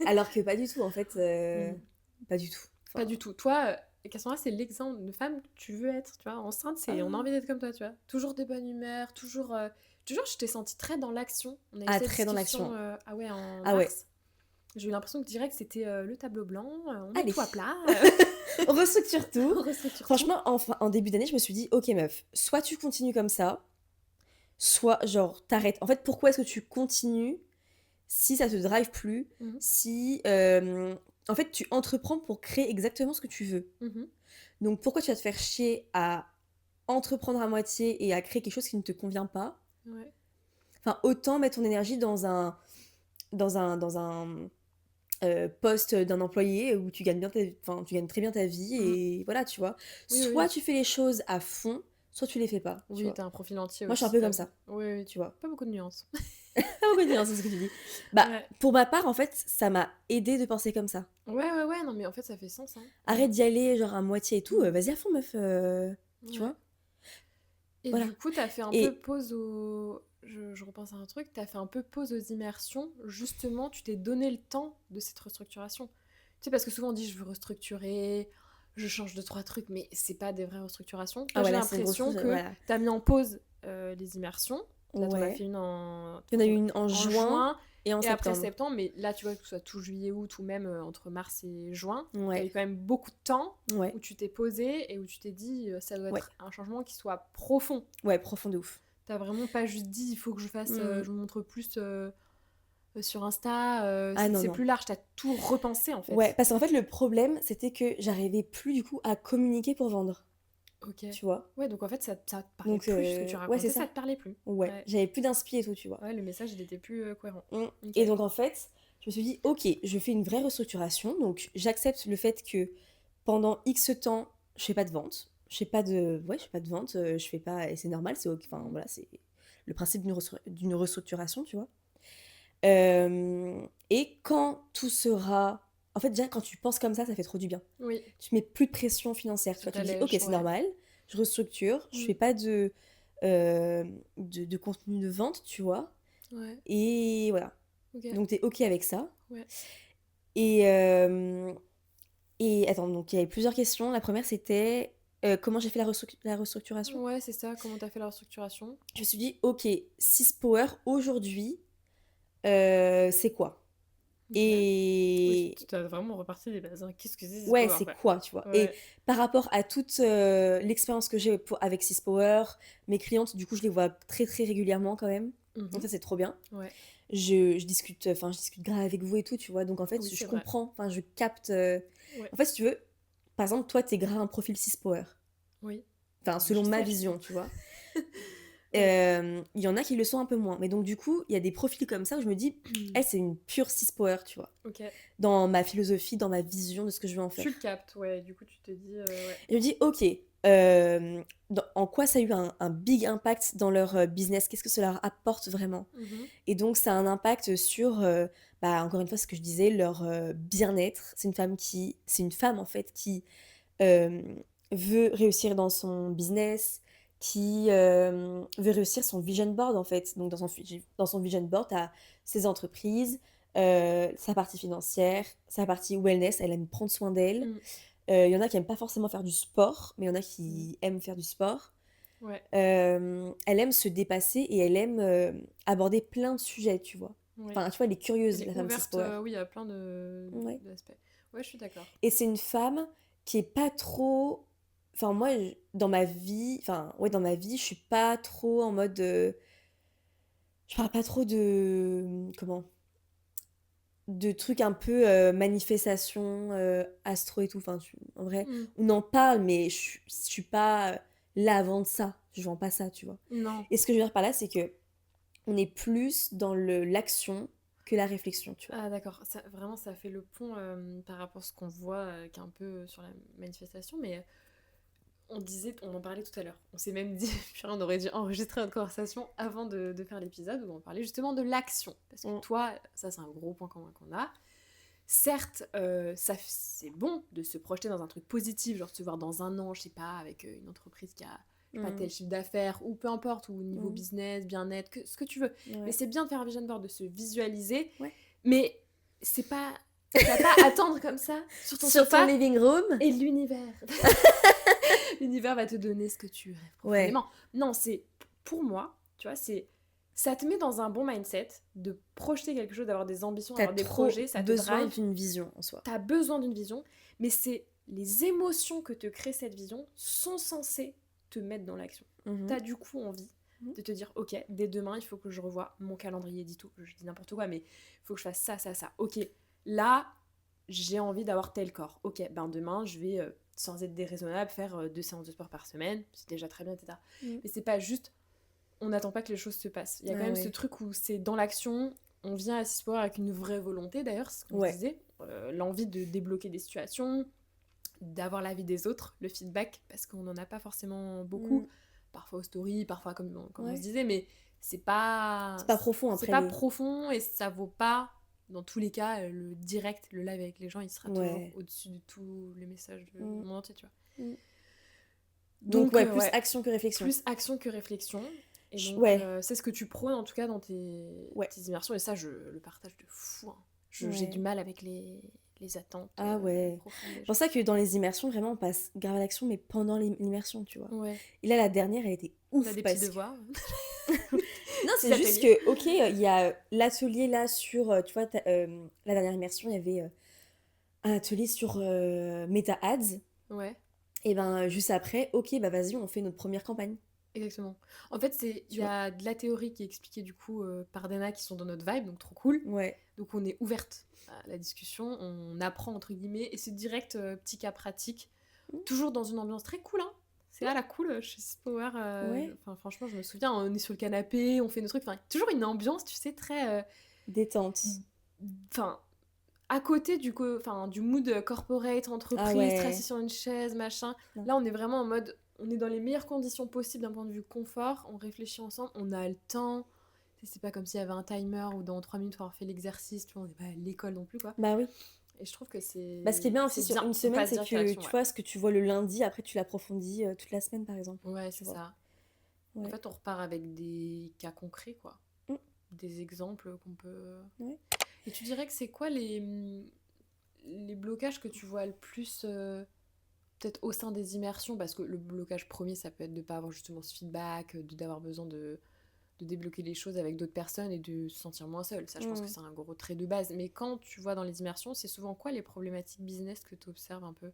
Alors que pas du tout, en fait, Mm. pas du tout. Pas Enfin, du tout. Toi, Cassandra, c'est l'exemple de femme que tu veux être, tu vois. Enceinte, c'est on a ah, envie d'être comme toi, tu vois. Toujours de bonne humeur, toujours. Toujours, je t'ai senti très dans l'action. On a eu cette très dans discussion, l'action. ah ouais, en Ah ouais, mars. J'ai eu l'impression que direct c'était le tableau blanc, on met allez, tout à plat, on restructure tout. on restructure tout. Franchement, en début d'année, je me suis dit, ok meuf, soit tu continues comme ça, soit genre t'arrêtes. En fait, pourquoi est-ce que tu continues si ça te drive plus, Mhm, si en fait tu entreprends pour créer exactement ce que tu veux. mhm, Donc pourquoi tu vas te faire chier à entreprendre à moitié et à créer quelque chose qui ne te convient pas? ouais. Enfin, autant mettre ton énergie dans un poste d'un employé où tu gagnes bien enfin, tu gagnes très bien ta vie Mhm. et voilà, tu vois. Oui, Soit oui. tu fais les choses à fond, soit tu les fais pas, tu Oui, vois. t'as un profil entier Moi, je suis un aussi, peu comme t'avoue. ça, Oui, oui. tu vois. Pas beaucoup de nuances. Pas beaucoup de nuances, c'est ce que tu dis. Bah, Ouais. pour ma part, en fait, ça m'a aidé de penser comme ça. Ouais, ouais, ouais, non, mais en fait, ça fait sens, hein. Arrête d'y aller, genre à moitié et tout, Mm. vas-y à fond, meuf, tu Ouais. vois. Et Voilà. du coup, t'as fait un peu Et pause au... je repense à un truc, t'as fait un peu pause aux immersions. Justement, tu t'es donné le temps de cette restructuration. Tu sais, parce que souvent on dit je veux restructurer, je change de trois trucs, mais c'est pas des vraies restructurations. ah Toi, j'ai voilà, c'est une grosse l'impression chose, que voilà. t'as mis en pause les immersions. Là, t'en as fait Ouais. une en, Il y en a eu une en en juin juin et en et après septembre. septembre. Mais là, tu vois, que ce soit tout juillet, août ou même entre mars et juin, t'as eu Ouais, quand même beaucoup de temps ouais, où tu t'es posé et où tu t'es dit ça doit ouais, être un changement qui soit profond. ouais, profond de ouf. T'as vraiment pas juste dit il faut que je fasse, Hmm. je me montre plus sur Insta, Ah non, c'est non. plus large, t'as tout repensé en Ouais, fait. parce qu'en fait, le problème, c'était que j'arrivais plus du coup à communiquer pour vendre, Ok. tu vois. Ouais, donc en fait ça te parlait Donc, plus, ce que tu ouais, c'est racontais, ça ça. te parlait plus. Ouais, Ouais, j'avais plus d'inspi et tout, tu vois. ouais le message il était plus cohérent. Mm. Ok. Et donc, en fait, je me suis dit, ok, je fais une vraie restructuration. Donc, j'accepte le fait que pendant X temps, je fais pas de vente. Je fais pas de, ouais, je fais pas de vente. Je fais pas, et c'est normal. C'est, enfin, Mhm. voilà, c'est le principe d'une restructuration, tu vois. Et quand tout sera, en fait, déjà, quand tu penses comme ça fait trop du bien. Oui, Tu mets plus de pression financière. Tu ça vois, tu te dis, ok, t'allège, c'est ouais. normal. Je restructure. Je Mm. fais pas de contenu de vente, tu vois. Ouais, Et voilà. ok. Donc, t'es ok avec ça. Ouais. Et, attends, donc il y avait plusieurs questions. La première, c'était comment j'ai fait la restructuration. Ouais, c'est ça, comment t'as fait la restructuration? Je me suis dit, ok, 6 Power aujourd'hui, c'est quoi? Ok. Oui, Et tu t'as vraiment reparti des bases, hein. Qu'est-ce que c'est Six ouais, Power, c'est quoi? quoi, tu vois? Et Ouais. par rapport à toute l'expérience que j'ai avec 6 Power, mes clientes, du coup, je les vois très très régulièrement quand même. Donc Mhm. ça, c'est trop bien. Ouais. Je discute grave avec vous et tout, tu vois. Donc en fait, Oui, je c'est vrai. comprends, enfin, je capte. Ouais. En fait, si tu veux, par exemple, toi, t'es grave un profil 6 power. Oui. Enfin, Je selon ma sais, je sais. vision, tu vois. Oui. Il y en a qui le sont un peu moins. Mais donc, du coup, il y a des profils comme ça où je me dis, elle, c'est une pure 6 power, tu vois. Ok. Dans ma philosophie, dans ma vision de ce que je veux en Tu le faire. captes, ouais. Du coup, tu te dis, ouais. Et je me dis, ok, en quoi ça a eu un big impact dans leur business? Qu'est-ce que ça leur apporte vraiment? Mhm. Et donc, ça a un impact sur, bah, encore une fois, ce que je disais, leur bien-être. C'est une femme en fait qui euh, veut réussir dans son business, qui veut réussir son vision board en fait. Donc, dans son vision board, tu as ses entreprises, sa partie financière, sa partie wellness. Elle aime prendre soin d'elle. Mm. Il y en a qui aiment pas forcément faire du sport, mais il y en a Mm. qui aiment faire du sport. Ouais. Elle aime se dépasser et elle aime aborder plein de sujets, tu vois. Oui. Enfin, tu vois, elle est Elle curieuse, est la femme 6 ouverte, Power. oui, à plein Ouais. d'aspects. Ouais, je suis d'accord. Et c'est une femme qui est pas trop. Enfin, moi, dans ma vie, enfin, ouais, dans ma vie, je suis pas trop en mode. Je parle pas trop de. Comment? De trucs un peu manifestation, astro et tout. Enfin, en vrai, Mm. on en parle, mais je suis pas là avant de ça. Je vends pas ça, tu vois. Non. Et ce que je veux dire par là, c'est que on est plus dans l'action que la réflexion, tu vois. Ah d'accord, vraiment ça fait le pont par rapport à ce qu'on voit qui est un peu sur la manifestation, mais on en parlait tout à l'heure. On s'est même dit, purée, on aurait dû enregistrer notre conversation avant de faire l'épisode où on parlait justement de l'action. Parce que Mm. toi, ça c'est un gros point commun qu'on a. Certes, c'est bon de se projeter dans un truc positif, genre de se voir dans un an, je sais pas, avec une entreprise qui a je sais pas, Mm. tel chiffre d'affaires, ou peu importe, ou niveau Mm. business, bien-être, ce que tu veux. Mais Ouais. c'est bien de faire un vision board, de se visualiser, Ouais. mais c'est pas. Tu vas pas attendre comme ça sur ton Sur ton sofa living room. et l'univers. L'univers va te donner ce que tu rêves Ouais. profondément. Non, c'est pour moi, tu vois, c'est ça te met dans un bon mindset de projeter quelque chose, d'avoir des ambitions, T'as d'avoir des trop projets, ça te besoin drive. d'une vision en soi. T'as besoin d'une vision, mais c'est les émotions que te crée cette vision sont censées te mettre dans l'action. Mhm. T'as du coup envie Mhm. de te dire, ok, dès demain, il faut que je revoie mon calendrier, dit tout, je dis n'importe quoi, mais il faut que je fasse ça, ça, ça. Ok, là, j'ai envie d'avoir tel corps. Ok, ben demain, je vais, sans être déraisonnable, faire 2 séances de sport par semaine, c'est déjà très bien, etc. Mhm. Mais c'est pas juste, on n'attend pas que les choses se passent. Il y a quand Ah même ce ouais. truc où c'est dans l'action, on vient à Sport avec une vraie volonté, d'ailleurs, c'est ce qu'on se Ouais. disait, l'envie de débloquer des situations, d'avoir l'avis des autres, le feedback, parce qu'on n'en a pas forcément beaucoup, Mm. parfois aux stories, parfois comme on se Ouais. disait, mais c'est pas, C'est pas profond c'est après pas les. profond et ça vaut pas, dans tous les cas, le direct, le live avec les gens, il sera toujours Ouais. au-dessus de tous les messages du Mm. monde entier, tu vois. Mm. Donc Donc, ouais, plus ouais, action que réflexion. plus action que réflexion. Et donc, Ouais. c'est ce que tu prônes en tout cas dans Ouais. tes immersions. Et ça, je le partage de fou, hein. J'ai du Ouais. mal avec les attentes Ah ouais. profondes des C'est pour gens. ça que dans les immersions, vraiment, on passe grave à l'action, mais pendant l'immersion, tu vois. Ouais. Et là, la dernière, elle était T'as ouf des petits parce que. devoirs, Non, petits c'est juste ateliers. que, ok, il y a l'atelier là sur, tu vois, la dernière immersion, il y avait un atelier sur Meta Ads. Ouais, Et ben, juste après, ok, bah vas-y, on fait notre première campagne, exactement. En fait, il tu y vois. a de la théorie qui est expliquée du coup par des nanas qui sont dans notre vibe, donc trop cool. Ouais. Donc on est ouverte à la discussion, on apprend entre guillemets, et c'est direct petit cas pratique, Mm. toujours dans une ambiance très cool, hein. C'est à la cool chez Power. Ouais. Enfin, franchement, je me souviens, on est sur le canapé, on fait nos trucs. Enfin, toujours une ambiance, tu sais, très. Détente. Enfin, à côté du mood corporate, Ah entreprise, très assis ouais. sur une chaise, machin. Non. Là, on est vraiment en mode. On est dans les meilleures conditions possibles d'un point de vue confort, on réfléchit ensemble, on a le temps. Tu sais, c'est pas comme s'il y avait un timer ou dans 3 minutes, il faut avoir fait l'exercice, tu vois, on n'est pas à l'école non plus, quoi. Bah oui. Et je trouve que Bah, ce qui est bien aussi c'est sur bien, une on semaine, passe c'est direct à que l'action, tu ouais. vois ce que tu vois le lundi, après tu l'approfondis toute la semaine, par exemple. Ouais, Tu c'est vois. ça. En Ouais. fait, on repart avec des cas concrets, quoi. Mm. Des exemples qu'on peut. Ouais. Et tu dirais que c'est quoi les blocages que tu vois le plus, peut-être au sein des immersions? Parce que le blocage premier, ça peut être de ne pas avoir justement ce feedback, d'avoir besoin de débloquer les choses avec d'autres personnes et de se sentir moins seul. Ça, je pense que Mm. c'est un gros trait de base. Mais quand tu vois dans les immersions, c'est souvent quoi les problématiques business que tu observes un peu?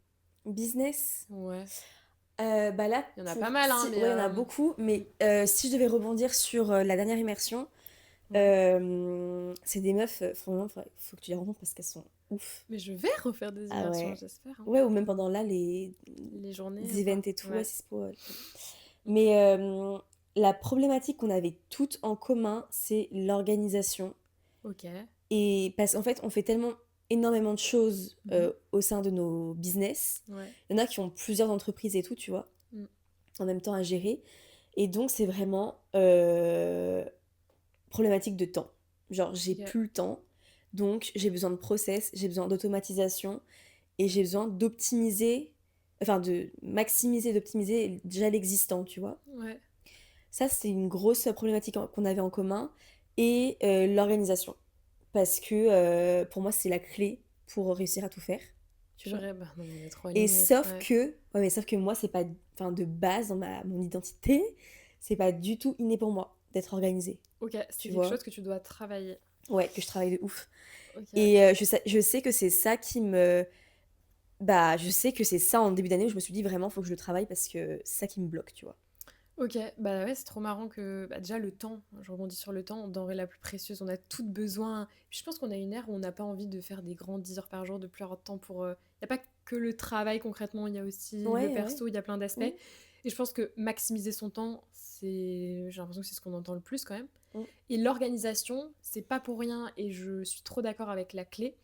Business. Ouais. Bah là, Il y en a pas mal, hein, mais. ouais, il y en a beaucoup, mais si je devais rebondir sur la dernière immersion, Ouais. C'est des meufs, franchement, faut que tu les rencontres parce qu'elles sont ouf. Mais je vais refaire des Ah immersions, ouais. j'espère, hein. Ouais, ou même pendant là, les Les journées ou events quoi? et tout, ouais, Ouais. c'est pour. Mm. Mais la problématique qu'on avait toutes en commun, c'est l'organisation. Ok. Et parce qu'en fait, on fait tellement énormément de choses Mhm. au sein de nos business. Ouais. Il y en a qui ont plusieurs entreprises et tout, tu vois, Mm. en même temps à gérer. Et donc, c'est vraiment problématique de temps. Genre, j'ai Ok. plus le temps. Donc, j'ai besoin de process, j'ai besoin d'automatisation et j'ai besoin d'optimiser, enfin, de maximiser, d'optimiser déjà l'existant, tu vois. Ouais. Ça, c'est une grosse problématique qu'on avait en commun. Et l'organisation. Parce que pour moi, c'est la clé pour réussir à tout faire. Tu vois. Purée, bah non, mais on est trop Et alignés. sauf Ouais. que, ouais, mais sauf que moi, c'est pas, enfin, de base, dans mon identité, c'est pas du tout inné pour moi d'être organisée. Ok, c'est Tu quelque vois. chose que tu dois travailler. Ouais, que je travaille de ouf. Ok. Et je sais que c'est ça qui me. Bah, je sais que c'est ça en début d'année où je me suis dit vraiment, faut que je le travaille parce que c'est ça qui me bloque, tu vois. Ok, bah ouais, c'est trop marrant que bah déjà le temps, je rebondis sur le temps, denrée la plus précieuse, on a toutes besoin. Puis je pense qu'on a une ère où on n'a pas envie de faire des grands 10 heures par jour, de plus avoir de temps pour. Il n'y a pas que le travail concrètement, il y a aussi le Ouais, ouais. perso, il y a plein d'aspects. Mm, Et je pense que maximiser son temps, j'ai l'impression que c'est ce qu'on entend le plus quand même. mm. Et l'organisation, c'est pas pour rien, et je suis trop d'accord avec la clé.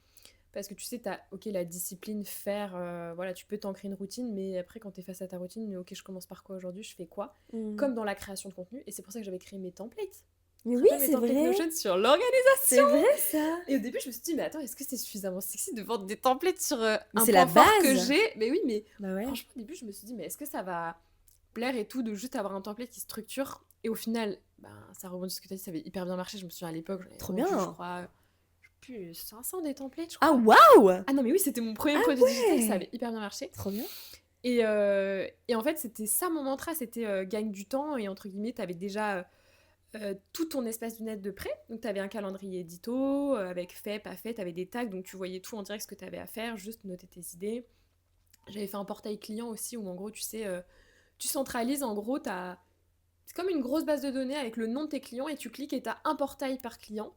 Parce que tu sais, t'as, ok, la discipline, faire, voilà, tu peux t'ancrer une routine, mais après, quand t'es face à ta routine, ok, je commence par quoi aujourd'hui, je fais quoi? Mm. Comme dans la création de contenu, et c'est pour ça que j'avais créé mes templates. Tu Mais te oui, rappelles mes c'est templates vrai. Notion sur l'organisation? C'est vrai ça. Et au début, je me suis dit, mais attends, est-ce que c'est suffisamment sexy de vendre des templates sur Mais un c'est la point fort que base. j'ai? Mais oui, mais Bah ouais. franchement, au début, je me suis dit, mais est-ce que ça va plaire et tout de juste avoir un template qui structure? Et au final, ben, ça rebondit sur ce que tu as dit, ça avait hyper bien marché. Je me souviens à l'époque, j'en avais Trop vendu, je bien. crois, je sais plus, 500 des templates, je Ah crois. waouh. Ah non, mais oui, c'était mon premier Ah produit digital, ça avait ouais. hyper bien marché. Trop bien. Et en fait, c'était ça mon mantra, c'était gagne du temps. Et entre guillemets, t'avais déjà tout ton espace du net de près. Donc, t'avais un calendrier édito avec fait, pas fait, t'avais des tags, donc tu voyais tout en direct ce que t'avais à faire, juste noter tes idées. J'avais fait un portail client aussi où en gros, tu sais, tu centralises, en gros, c'est comme une grosse base de données avec le nom de tes clients et tu cliques et t'as un portail par client.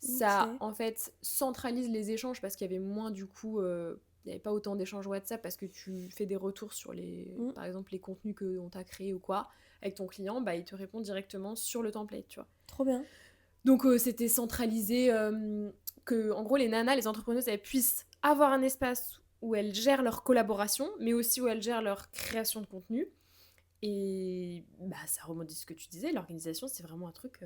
Ça, Ok. en fait, centralise les échanges parce qu'il y avait moins, du coup, il n'y avait pas autant d'échanges WhatsApp parce que tu fais des retours sur Mm. par exemple, les contenus qu'on t'a créés ou quoi, avec ton client, bah, il te répond directement sur le template, tu vois. Trop bien. Donc, c'était centralisé, que, en gros, les nanas, les entrepreneuses, elles puissent avoir un espace où elles gèrent leur collaboration, mais aussi où elles gèrent leur création de contenu. Et bah, ça remonte ce que tu disais, l'organisation, c'est vraiment un truc,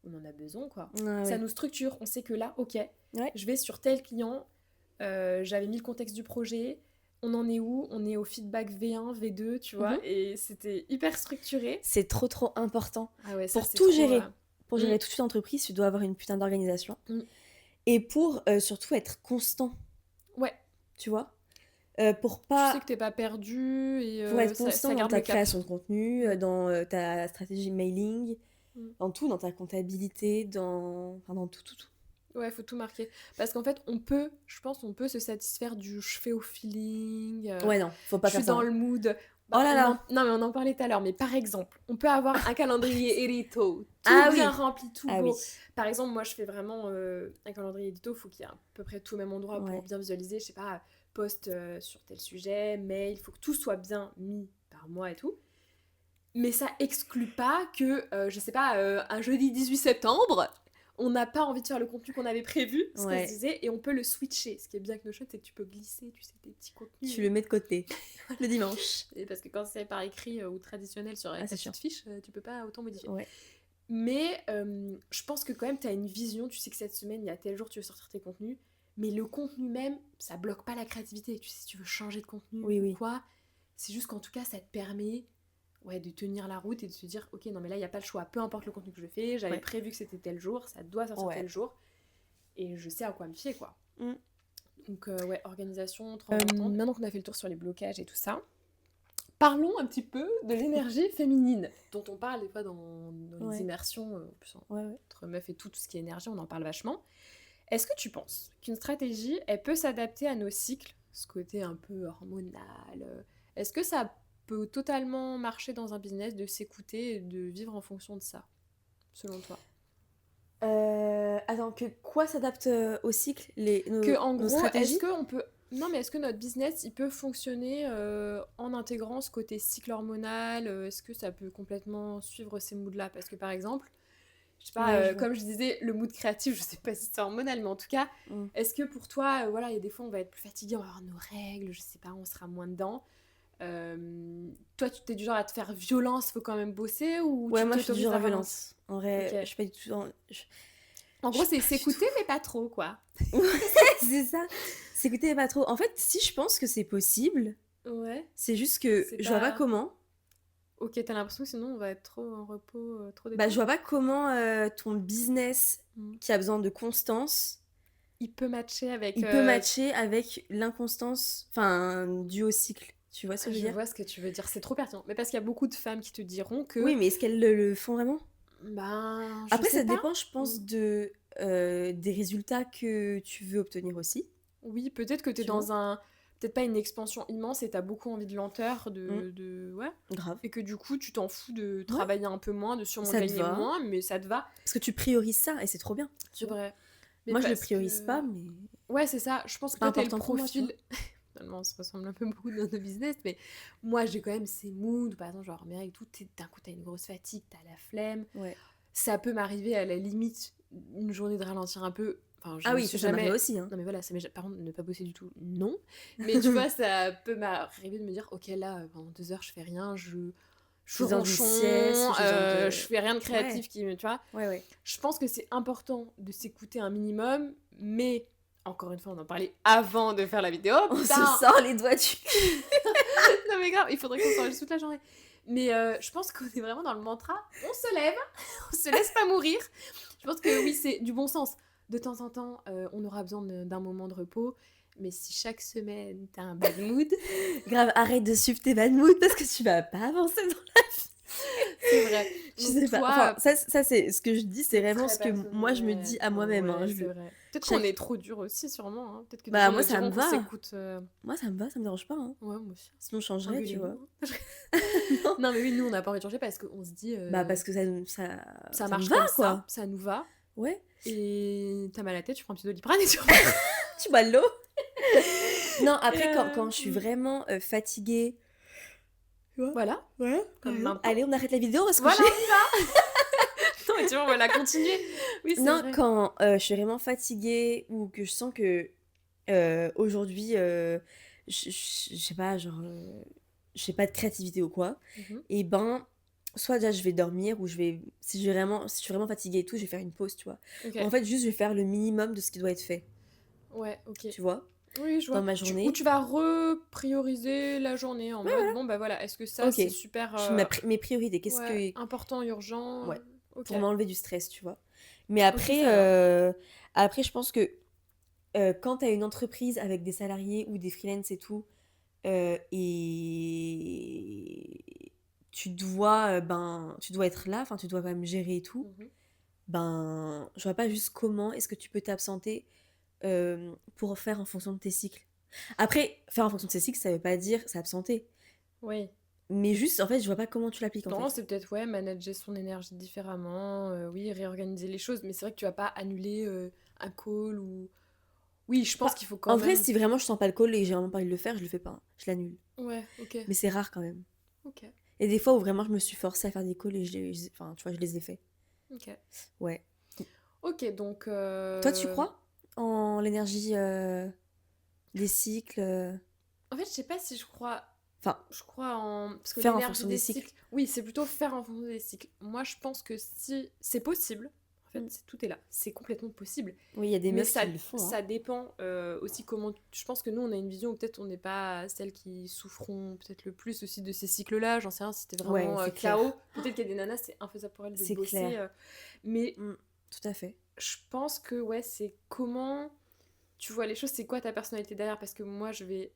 on en a besoin, quoi. Ah Ça ouais. nous structure, on sait que là, ok, Ouais. je vais sur tel client, j'avais mis le contexte du projet, on en est où? On est au feedback V1, V2, tu vois, Mhm. et c'était hyper structuré. C'est trop trop important. Ah ouais, ça Pour c'est tout trop... gérer, pour mm, gérer toute une entreprise, tu dois avoir une putain d'organisation. mm. Et pour surtout être constant, Ouais, tu vois. Pour tu sais que pas, t'es pas perdu et pour être ça constant dans garde ta le cap. création de contenu, Mm, dans ta stratégie mailing, mm. dans tout, dans ta comptabilité, enfin, dans tout, tout, tout. Ouais, faut tout marquer. Parce qu'en fait, je pense, on peut se satisfaire du je fais au feeling, Ouais, non, faut pas je faire suis ça, dans hein. le mood. Oh là là. Non, mais on en parlait tout à l'heure, mais par exemple, on peut avoir un calendrier édito, tout Ah bien oui. rempli, tout Ah beau. oui. Par exemple, moi, je fais vraiment un calendrier édito, il faut qu'il y ait à peu près tout au même endroit pour Ouais. bien visualiser, je sais pas, post sur tel sujet, mail, il faut que tout soit bien mis par mois et tout. Mais ça exclut pas que, je sais pas, un jeudi 18 septembre, on n'a pas envie de faire le contenu qu'on avait prévu, ce qu'on se Ouais. disait, et on peut le switcher. Ce qui est bien avec Notion, c'est que tu peux glisser, tu sais, tes petits contenus. Tu le mets de côté. Le dimanche. Et parce que quand c'est par écrit ou traditionnel sur Ah, ta c'est chiant. petite fiche, tu peux pas autant modifier. Ouais. Mais je pense que quand même, tu as une vision, tu sais que cette semaine, il y a tel jour, tu veux sortir tes contenus, mais le contenu même, ça bloque pas la créativité. Tu sais, si tu veux changer de contenu Oui, ou oui. quoi, c'est juste qu'en tout cas, ça te permet de tenir la route et de se dire, ok, non mais là, il n'y a pas le choix. Peu importe le contenu que je fais, j'avais Ouais. prévu que c'était tel jour, ça doit sortir Ouais. tel jour, et je sais à quoi me fier, quoi. Mm. Donc ouais, organisation, trop importante. Maintenant qu'on a fait le tour sur les blocages et tout ça, parlons un petit peu de l'énergie féminine, dont on parle des fois dans les Ouais. immersions, en plus, Ouais, ouais. entre meufs et tout ce qui est énergie, on en parle vachement. Est-ce que tu penses qu'une stratégie, elle peut s'adapter à nos cycles, ce côté un peu hormonal? Est-ce que ça peut totalement marcher dans un business de s'écouter et de vivre en fonction de ça, selon toi? Attends, que quoi s'adapte, au cycle? Que en Nos gros, est-ce stratégies? qu'on peut non, mais est-ce que notre business, il peut fonctionner, en intégrant ce côté cycle hormonal? Est-ce que ça peut complètement suivre ces moods-là? Parce que, par exemple, je sais Ouais, pas, je vois. comme je disais, le mood créatif, je sais pas si c'est hormonal, mais en tout cas, Mmh. est-ce que pour toi, voilà, il y a des fois, on va être plus fatigué, on va avoir nos règles, je sais pas, on sera moins dedans. Toi, tu es du genre à te faire violence, faut quand même bosser ou Ouais, tu moi, je suis du t'autorises genre à à ralentir? violence. En OK. vrai, je suis pas du tout dans En je gros, suis c'est pas du tout s'écouter, mais pas trop, quoi. ouais, c'est ça. S'écouter pas trop. En fait, si, je pense que c'est possible, Ouais, c'est juste que c'est je vois pas pas comment. OK, t'as l'impression que sinon on va être trop en repos, trop Bah, je détente? vois pas comment, ton business Mmh. qui a besoin de constance, Il peut matcher avec, il peut matcher avec l'inconstance, enfin, due au cycle. Tu vois ce que je veux je dire? vois ce que tu veux dire, c'est trop pertinent. Mais parce qu'il y a beaucoup de femmes qui te diront que, Oui, mais est-ce qu'elles le font vraiment? ben, je Après, sais ça pas. dépend, je Mmh. pense, des résultats que tu veux obtenir aussi, Oui, peut-être que t'es tu vois? dans un peut-être pas une expansion immense et t'as beaucoup envie de lenteur, Mmh, ouais, grave. et que du coup, tu t'en fous de Ouais, travailler un peu moins, de sûrement ça te gagner va, moins, mais ça te va. parce que tu priorises ça et c'est trop bien, tu C'est vois? vrai. Mais Moi, je le parce priorise pas, que mais ouais, c'est ça, je pense c'est que pas toi, t'as le important pour moi, tu vois? profil finalement, ça ressemble un peu beaucoup dans nos business, mais moi, j'ai quand même ces moods où, par exemple, genre, mes règles et tout, d'un coup, t'as une grosse fatigue, t'as la flemme. Ouais. Ça peut m'arriver à la limite une journée de ralentir un peu. Enfin, je Ah me oui, suis ça m'arrive jamais. aussi, hein. Non, mais voilà, par contre, ne pas bosser du tout, non. Mais tu vois, ça peut m'arriver de me dire, ok, là, pendant 2 heures, je fais rien, je J'ai besoin d'une ronchon, sieste ou j'ai besoin je de fais rien de ouais, créatif qui me. Tu vois, ouais, ouais. je pense que c'est important de s'écouter un minimum, mais encore une fois, on en parlait avant de faire la vidéo. On se Putain, sort les doigts du cul. non mais grave, il faudrait qu'on s'enregistre toute la journée. Mais je pense qu'on est vraiment dans le mantra, on se lève, on se laisse pas mourir. Je pense que oui, c'est du bon sens. De temps en temps, on aura besoin d'un moment de repos. Mais si chaque semaine, t'as un bad mood, Grave, arrête de suivre tes bad moods parce que tu vas pas avancer dans c'est vrai. je Donc sais pas. Enfin, toi, ça c'est ce que je dis, c'est c'est vraiment très ce que moi je me personnel. dis à moi-même, hein. Ouais, Je c'est le vrai. Peut-être qu'on chaque est trop dur aussi, sûrement. Hein. Peut-être que des bah gens moi nous ça me diront qu'on va. s'écoute. Moi ça me va, ça me dérange pas, hein. Ouais, moi aussi. Sinon je changerais, tu vois? Engueulez-nous. Hein. Non. Non, mais oui, nous, on n'a pas envie de changer parce qu'on se dit, Bah parce que ça ça ça me marche va, comme ça, quoi. ça nous va. Ouais. Et t'as mal à la tête, tu prends un petit Doliprane et tu repars. Tu bois de l'eau? Non, Et après quand je suis mmh. vraiment, fatiguée, tu vois? Voilà, Ouais, par comme exemple. maintenant. Allez, on arrête la vidéo, on va se Voilà, coucher. on y va! Non, mais tu vois, on va la continuer. Oui, c'est Non, vrai. quand, je suis vraiment fatiguée ou que je sens que, aujourd'hui, je sais pas, genre, j'ai pas de créativité ou quoi, Mmh. et ben, soit déjà je vais dormir ou si je suis vraiment fatiguée et tout, je vais faire une pause, tu vois? Ou en OK. fait, juste je vais faire le minimum de ce qui doit être fait, Ouais, OK. tu vois? Oui, je Dans vois. ma Ou journée. tu vas reprioriser la journée en Ouais, mode: voilà. «Bon, bah, voilà, est-ce que ça, OK. c'est super, Je mets mes priorités, qu'est-ce ouais, que important, urgent?» ouais, OK. pour m'enlever du stress, tu vois? Mais OK, après, ça va. je pense que, quand tu as une entreprise avec des salariés ou des freelance et tout, et tu dois être là, enfin, tu dois quand même gérer et tout, Mmh. ben, je vois pas juste comment est-ce que tu peux t'absenter, pour faire en fonction de tes cycles. Après, faire en fonction de tes cycles, ça veut pas dire s'absenter, Oui. mais juste, en fait, je vois pas comment tu l'appliques, en Non, fait. c'est peut-être, ouais, manager son énergie différemment, oui, réorganiser les choses, mais c'est vrai que tu vas pas annuler, un call ou oui, je pense Pas qu'il faut quand en vrai, même si vraiment je sens pas le call et que j'ai vraiment pas envie de le faire, je le fais pas, hein, je l'annule. ouais, OK, Mais c'est rare quand même. OK, Et des fois où vraiment je me suis forcée à faire des calls et enfin, tu vois, je les ai faits. OK. Ouais. OK, donc Toi, tu crois en l'énergie, des cycles, en fait, je sais pas si enfin, je crois en parce que faire en l'énergie fonction des des cycles? cycles oui, c'est plutôt faire en fonction des cycles. Moi, je pense que si c'est possible, en fait, Mmh. tout est là, c'est complètement possible, Oui, il y a des mais meufs qui le font, hein. ça dépend, aussi comment je pense que nous, on a une vision où peut-être on n'est pas celles qui souffront peut-être le plus aussi de ces cycles-là, j'en sais rien, si tu Ouais, vraiment, c'est KO, clair. peut-être qu'il y a des nanas, c'est infaisable pour elles de C'est bosser, clair. mais Mmh. Tout à fait. je pense que ouais, c'est comment tu vois les choses, c'est quoi ta personnalité derrière? Parce que moi, je vais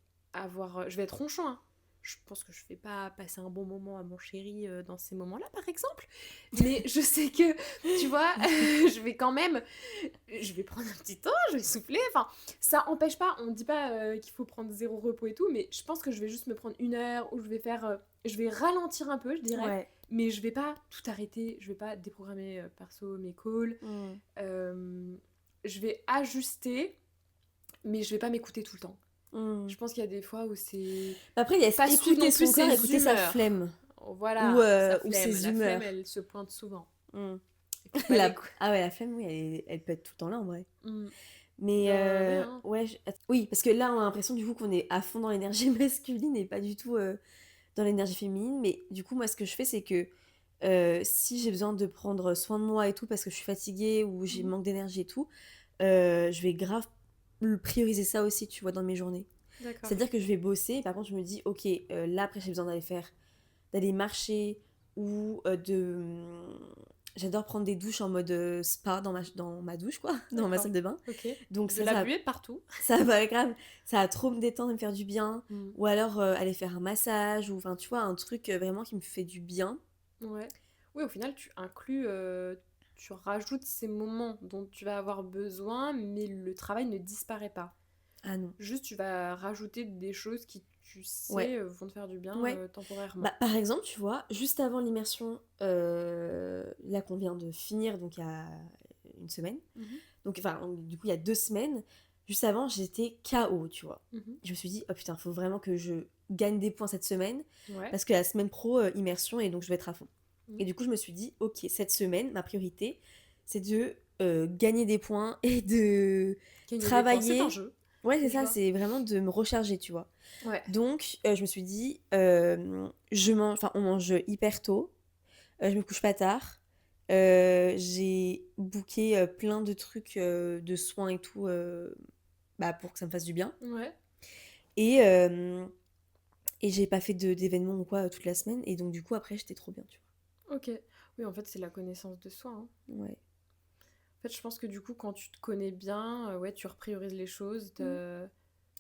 être ronchon, hein. Je pense que je vais pas passer un bon moment à mon chéri, dans ces moments-là, par exemple. Mais je sais que, tu vois, je vais quand même je vais prendre un petit temps, je vais souffler, enfin, ça empêche pas, on dit pas, qu'il faut prendre 0 repos et tout, mais je pense que je vais juste me prendre 1 heure où je vais ralentir un peu, je dirais, Ouais. mais je vais pas tout arrêter, je vais pas déprogrammer perso mes calls, Mmh. je vais ajuster, mais je vais pas m'écouter tout le temps. Mmh. Je pense qu'il y a des fois où c'est Après, il y a pas suivre écouter non plus son corps, ses écouter sa humeurs. flemme Voilà, sa ou flemme. ses La flemme, humeurs. elle se pointe souvent. Mmh. Il faut pas l'écouter. Ah ouais, la flemme, oui, elle peut être tout le temps là en vrai. Mm. Mais Ouais, hein. ouais, oui, parce que là, on a l'impression du coup qu'on est à fond dans l'énergie masculine et pas du tout dans l'énergie féminine. Mais du coup, moi, ce que je fais, c'est que si j'ai besoin de prendre soin de moi et tout parce que je suis fatiguée ou j'ai Mhm. manque d'énergie et tout, je vais grave prioriser ça aussi, tu vois, dans mes journées. D'accord. C'est-à-dire que je vais bosser, et par contre, je me dis, ok, là, après, j'ai besoin d'aller marcher ou j'adore prendre des douches en mode spa dans ma douche, quoi, dans ma D'accord. salle de bain. Ok. Donc De ça, la buée partout. ça va grave, ça va trop me détendre et me faire du bien. Mm. Ou alors aller faire un massage, ou enfin, tu vois, un truc vraiment qui me fait du bien. Ouais. Oui, au final, tu inclus, tu rajoutes ces moments dont tu vas avoir besoin, mais le travail ne disparaît pas. Ah non. Juste, tu vas rajouter des choses qui, tu Ouais. sais, vont te faire du bien Ouais. temporairement. Bah, par exemple, tu vois, juste avant l'immersion, là qu'on vient de finir, donc il y a une semaine, Mhm. donc enfin, du coup, il y a 2 semaines, juste avant, j'étais KO, tu vois. Mhm. Je me suis dit, oh putain, faut vraiment que je gagne des points cette semaine, Ouais. parce que la semaine pro, immersion, et donc je vais être à fond. Mhm. Et du coup, je me suis dit, ok, cette semaine, ma priorité, c'est de gagner des points et de Gagner des points, c'est un travailler. jeu. Ouais, c'est Je ça, vois. c'est vraiment de me recharger, tu vois. Ouais. Donc, je me suis dit, on mange hyper tôt, je me couche pas tard, j'ai booké plein de trucs de soins et tout bah, pour que ça me fasse du bien. Ouais. Et, j'ai pas fait d'événements ou quoi toute la semaine. Et donc, du coup, après, j'étais trop bien, tu Ok. Oui, en fait, c'est la connaissance de soi, hein. vois. Ouais. En fait, je pense que du coup, quand tu te connais bien, ouais, tu repriorises les choses. Mm.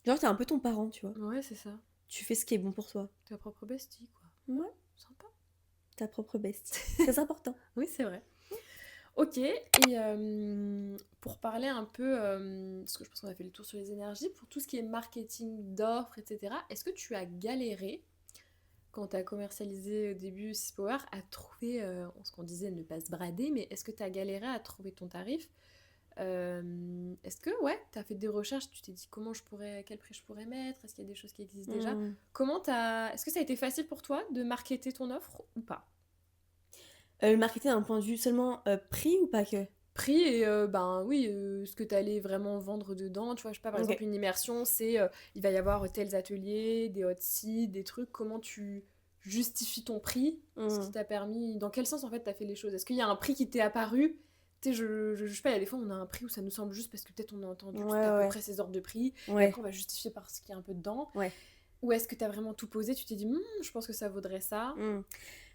Genre, t'es un peu ton parent, tu vois. Ouais, c'est ça. Tu fais ce qui est bon pour toi. Ta propre bestie, quoi. Ouais, Sympa. ta propre bestie. Très important. Oui, c'est vrai. Ok, et pour parler un peu, parce que je pense qu'on a fait le tour sur les énergies, pour tout ce qui est marketing d'offres, etc., est-ce que tu as galéré, quand tu as commercialisé au début Sixpower, à trouver, ce qu'on disait, ne pas se brader, mais est-ce que tu as galéré à trouver ton tarif? Est-ce que, ouais, tu as fait des recherches, tu t'es dit quel prix je pourrais mettre, est-ce qu'il y a des choses qui existent déjà? Mm. Est-ce que ça a été facile pour toi de marketer ton offre ou pas? Le marketing d'un point de vue seulement prix ou pas que? Prix et ben oui, ce que tu allais vraiment vendre dedans. Tu vois, je sais pas, par exemple, Ok. une immersion, il va y avoir tels ateliers, des hot seats, des trucs. Comment tu justifies ton prix? Ce qui Mm. t'a permis. Dans quel sens, en fait, t'as fait les choses? Est-ce qu'il y a un prix qui t'est apparu? Tu sais, je sais pas, il y a des fois, on a un prix où ça nous semble juste parce que peut-être on a entendu que Ouais, c'était à peu ouais. près ces ordres de prix, et Ouais. après, on va justifier par ce qu'il y a un peu dedans. Ouais. Ou est-ce que t'as vraiment tout posé? Tu t'es dit, je pense que ça vaudrait ça. Mm.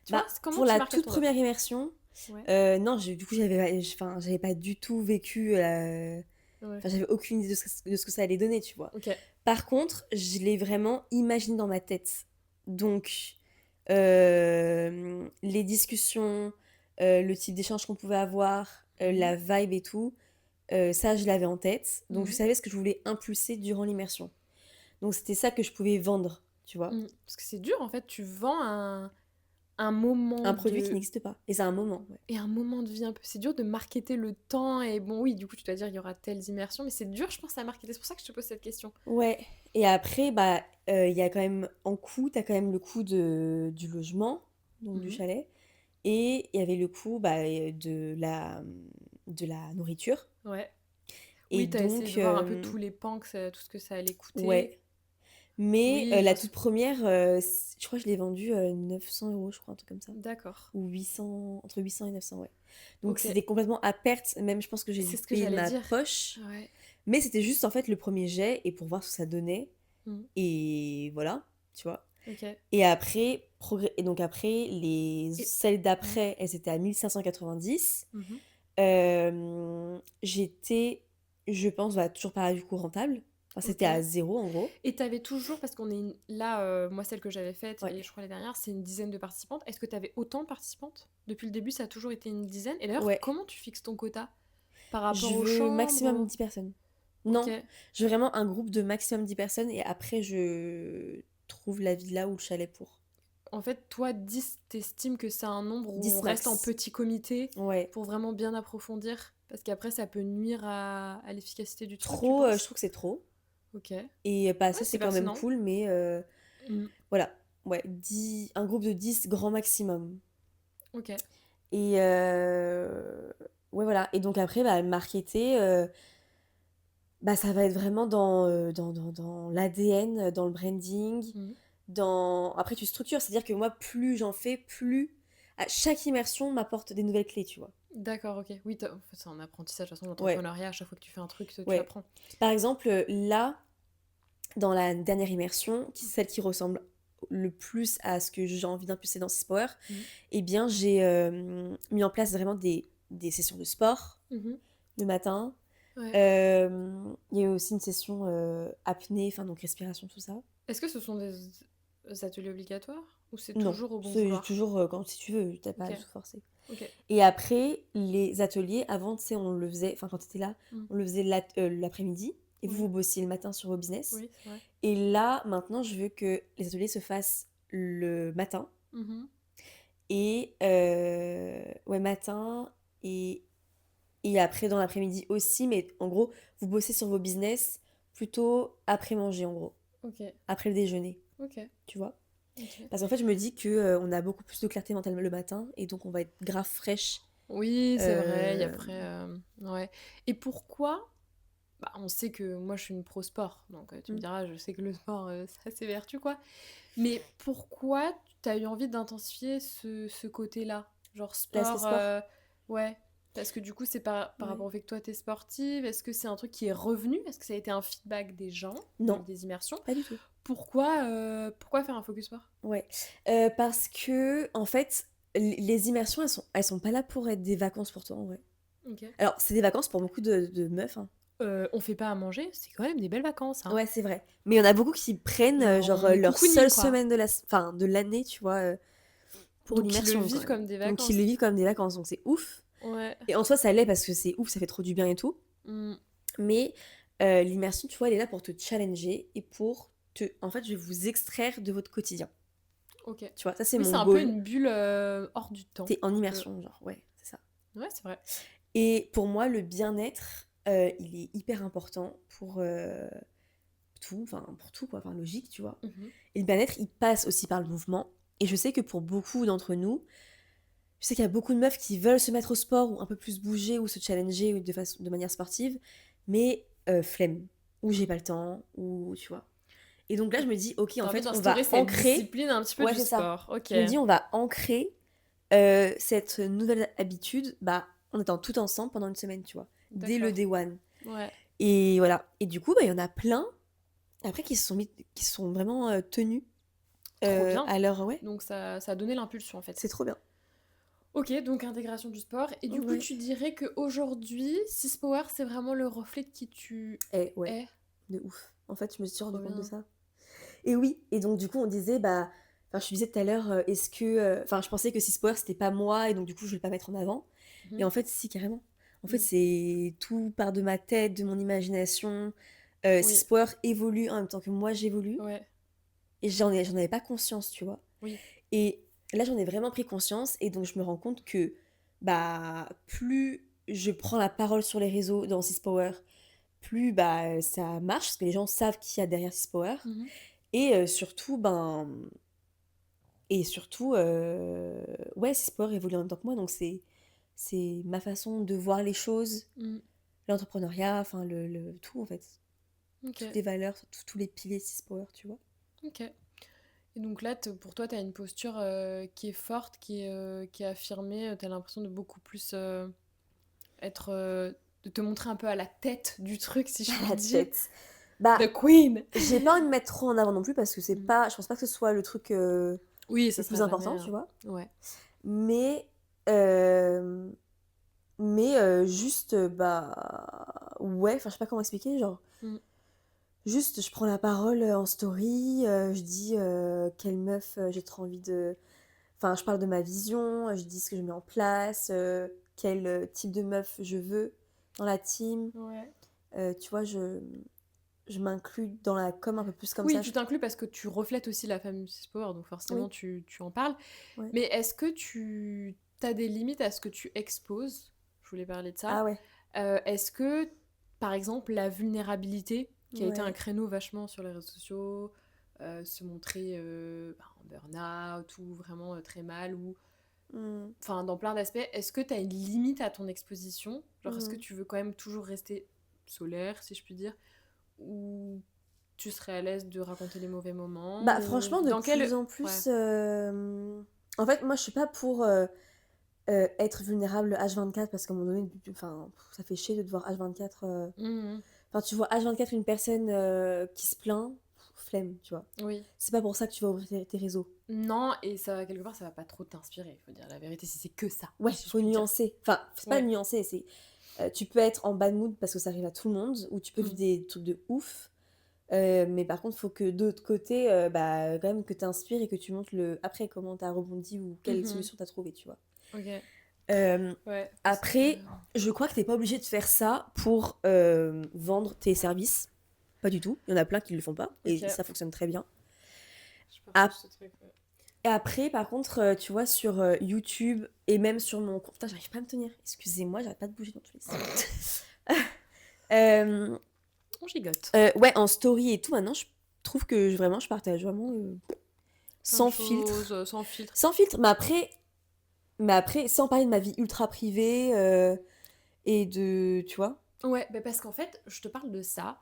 Tu vois, Bah, comment pour tu la marketes toute ton première offre? immersion, Ouais, non, du coup, j'avais pas du tout vécu. ouais, Enfin, j'avais aucune idée de ce que ça allait donner, tu vois. ok. Par contre, je l'ai vraiment imaginé dans ma tête. Donc, les discussions, le type d'échange qu'on pouvait avoir, Mhm. la vibe et tout, ça, je l'avais en tête. Donc, je Mhm. savais ce que je voulais impulser durant l'immersion. Donc, c'était ça que je pouvais vendre, tu vois. Parce que c'est dur, en fait, tu vends un moment Un produit qui de... n'existe pas. Et c'est un moment, ouais. Et un moment de vie un peu. C'est dur de marketer le temps, et bon, oui, du coup, tu dois dire il y aura telles immersions, mais c'est dur, je pense, à marketer. C'est pour ça que je te pose cette question. Ouais. Et après, bah, il y a quand même, en coût, t'as quand même le coût du logement, donc du Mhm. chalet. Et il y avait le coût bah, de la nourriture. Ouais. Et Oui, t'as essayé donc, de voir un peu tous les pans, tout ce que ça allait coûter. ouais. Mais Oui, je la vois toute première, je crois que je l'ai vendue 900 euros, je crois, un truc comme ça. D'accord. Ou 800, entre 800 et 900, ouais. Donc Ok. c'était complètement à perte. Même, je pense que j'ai dû C'est ce que payer de j'allais ma dire. poche. Ouais. Mais c'était juste, en fait, le premier jet et pour voir ce que ça donnait. Mhm. Et voilà, tu vois. Ok. Et après, et donc après, Et... celles Ouais. d'après, elles étaient à 1590. Mhm. J'étais, je pense, bah, toujours pareil du coup rentable. Enfin, Ok. c'était à zéro en gros. Et t'avais toujours, parce qu'on est là, moi celle que j'avais faite, Ouais. et je crois la dernière, c'est une dizaine de participantes. Est-ce que t'avais autant de participantes? Depuis le début, ça a toujours été une dizaine. Et d'ailleurs, Ouais. comment tu fixes ton quota? Par Je rapport aux veux chambres maximum 10 personnes. Ok, Non, je veux vraiment un groupe de maximum 10 personnes et après je trouve la villa ou le chalet pour. en fait, toi, 10, t'estimes que c'est un nombre où 10 on reste en max. petit comité Ouais. pour vraiment bien approfondir? Parce qu'après, ça peut nuire à l'efficacité du truc, tu Trop, je penses? trouve que c'est trop. Ok. Ouais, Et bah, ça, c'est c'est quand même pertinent. cool, mais Mm. voilà. Ouais, un groupe de 10 grand maximum. Ok. Et ouais, voilà. Et donc après, bah, le marketer, bah, ça va être vraiment dans l'ADN, dans le branding, Mm. Après, tu structures, c'est-à-dire que moi, plus j'en fais, plus à chaque immersion m'apporte des nouvelles clés, tu vois. D'accord, ok. Oui, en fait, c'est un apprentissage. De toute façon, Ouais, l'entrepreneuriat, à chaque fois que tu fais un truc, tu ouais. apprends. Par exemple, là, dans la dernière immersion, celle qui ressemble le plus à ce que j'ai envie d'impulser dans Six Power, Mm. eh bien, j'ai mis en place vraiment des sessions de sport Mhm. le matin. Ouais. Il y a eu aussi une session apnée, enfin donc respiration, tout ça. Est-ce que ce sont des ateliers obligatoires ou c'est Non, toujours au bon c'est vouloir? toujours quand si tu veux, t'as pas Ok, à tout forcer. ok. Et après, les ateliers, avant, tu sais, on le faisait, enfin quand t'étais là, Mm. on le faisait l'après-midi, et vous, Ouais. vous bossiez le matin sur vos business. Oui, c'est vrai. Et là, maintenant, je veux que les ateliers se fassent le matin, Mhm. et ouais, matin, et, et après dans l'après-midi aussi, mais en gros, vous bossez sur vos business plutôt après manger, en gros, Ok, après le déjeuner, ok, tu vois. ok. Parce qu'en fait, je me dis que on a beaucoup plus de clarté mentale le matin, et donc on va être grave fraîche. Oui, c'est vrai. Et Euh, après, ouais. Et pourquoi? Bah, on sait que moi, je suis une pro sport. Donc, tu me hmm. diras, je sais que le sport, c'est assez vertu, quoi. Mais pourquoi tu as eu envie d'intensifier ce côté-là? Genre L'aspect sport, sport. ouais. Parce que du coup, c'est par Ouais. rapport au fait que toi, t'es sportive. Est-ce que c'est un truc qui est revenu? Est-ce que ça a été un feedback des gens, Non, des immersions? pas du tout. Pourquoi faire un focus sport? Ouais. Parce que, en fait, les immersions, elles sont pas là pour être des vacances pour toi, en vrai. Ok. Alors, c'est des vacances pour beaucoup de meufs, hein. On fait pas à manger, c'est quand même des belles vacances, hein. Ouais, c'est vrai. Mais il y en a beaucoup qui prennent, Genre, genre, on est leur cocooning, seule quoi. semaine enfin, de l'année, tu vois, pour Donc, ils le l'immersion, quand vivent même. comme des Donc, ils le vacances. vivent comme des vacances, donc c'est ouf. Ouais. Et en soi, ça l'est parce que c'est ouf, ça fait trop du bien et tout. Mm, Mais l'immersion, tu vois, elle est là pour te challenger et pour te... En fait, je vais vous extraire de votre quotidien. ok. Tu vois, ça, c'est Oui, c'est mon un peu goal. une bulle hors du temps, T'es en un peu. immersion, genre, ouais, c'est ça. Ouais, c'est vrai. Et pour moi, le bien-être, il est hyper important pour tout, enfin pour tout quoi, enfin logique, tu vois. Mhm. Et le bien-être, il passe aussi par le mouvement. Et je sais que pour beaucoup d'entre nous, je sais qu'il y a beaucoup de meufs qui veulent se mettre au sport ou un peu plus bouger ou se challenger de manière sportive, mais flemme, ou j'ai pas le temps, ou tu vois. Et donc là, je me dis, ok, en T'as envie fait, on d'instaurer va cette ancrer, discipline un petit peu ouais, du c'est ça. sport. Ok. Je me dis, on va ancrer cette nouvelle habitude, bah, en étant tout ensemble pendant une semaine, tu vois, dès le D'accord. day one. Ouais. Et voilà. Et du coup, bah, il y en a plein, après, qui se sont vraiment tenus Trop bien. à leur... Ouais, Donc, ça a donné l'impulsion, en fait. c'est trop bien. Ok, donc intégration du sport. Et du coup, Ouais. tu dirais qu'aujourd'hui, Six Power, c'est vraiment le reflet de qui tu Et ouais, es. de ouf. En fait, je me suis Trop rendu compte de bien. ça. Et oui, et donc du coup, on disait, bah... Enfin, je te disais tout à l'heure, est-ce que... Enfin, je pensais que Six Power, c'était pas moi, et donc du coup, je voulais pas mettre en avant. Et Mhm. en fait, si, carrément. En fait, Mm. c'est tout part de ma tête, de mon imagination. Six Oui. Power évolue en même temps que moi, j'évolue. Ouais. Et j'en avais pas conscience, tu vois. Oui. Et là, j'en ai vraiment pris conscience. Et donc, je me rends compte que, bah, plus je prends la parole sur les réseaux dans Six Power, plus bah, ça marche, parce que les gens savent qui y a derrière Six Power. Mhm. Et surtout, ben. Et surtout, ouais, Six Power évolue en même temps que moi. Donc, c'est ma façon de voir les choses, Mm. l'entrepreneuriat, enfin, tout, en fait. Ok. Toutes les valeurs, tous les piliers Six Power, tu vois. Ok. Et donc là, pour toi, tu as une posture qui est forte, qui est affirmée. Tu as l'impression de beaucoup plus être. De te montrer un peu à la tête du truc, si je À puis la dire. tête. Bah, The Queen! j'ai pas envie de me mettre trop en avant non plus parce que c'est Mm. pas, je pense pas que ce soit le truc Oui, ça le sera plus jamais. important, tu vois. Ouais. Mais, euh, mais juste, bah, ouais, enfin, je sais pas comment expliquer, genre, Mm. juste, je prends la parole en story, je dis quelle meuf j'ai trop envie de. Enfin, je parle de ma vision, je dis ce que je mets en place, quel type de meuf je veux dans la team. Ouais. Tu vois, je m'inclus dans la com un peu plus comme Oui, ça, tu t'inclus parce que tu reflètes aussi la femme Mrs Power, donc forcément oui, tu en parles. ouais. Mais est-ce que tu as des limites à ce que tu exposes? Je voulais parler de ça. Ah ouais, Est-ce que, par exemple, la vulnérabilité, qui a été un ouais. créneau vachement sur les réseaux sociaux, se montrer en burn-out ou vraiment très mal, ou Mmh. enfin dans plein d'aspects, est-ce que tu as une limite à ton exposition? Genre, est-ce que Mmh. tu veux quand même toujours rester solaire, si je puis dire, ou tu serais à l'aise de raconter les mauvais moments, Bah, ou franchement, de dans plus quel... en Ouais. plus, en fait, moi, je suis pas pour, être vulnérable H24 parce qu'à un moment donné, enfin, ça fait chier de devoir H24, Mhm. enfin, tu vois H24 une personne, qui se plaint, flemme, tu vois? Oui. C'est pas pour ça que tu vas ouvrir tes réseaux. Non, et ça, quelque part, ça va pas trop t'inspirer, faut dire la vérité, si c'est que ça, Ouais, si je faut puis dire. nuancer. Enfin, c'est pas Ouais. nuancer, c'est, tu peux être en bad mood parce que ça arrive à tout le monde ou tu peux vivre Mm. des trucs de ouf, mais par contre, faut que de l'autre côté, bah, quand même que tu inspires et que tu montres le après, comment tu as rebondi ou quelle Mhm. solution tu as trouvé, tu vois? Ok. Hem, Ouais, parce que... Après, je crois que tu pas obligé de faire ça pour, vendre tes services. Pas du tout. Il y en a plein qui le font pas Ok, et ça fonctionne très bien. je partage ce truc. Ouais. Et après, par contre, tu vois, sur YouTube et même sur mon compte. Putain, j'arrive pas à me tenir. Excusez-moi, j'arrête pas de bouger dans tous les sens. Euh, On gigote. ouais, en story et tout, maintenant, je trouve que vraiment, je partage vraiment Plein de sans choses, filtre. sans filtre. Sans filtre, mais après, sans parler de ma vie ultra privée et de. Tu vois? Ouais, bah parce qu'en fait, je te parle de ça,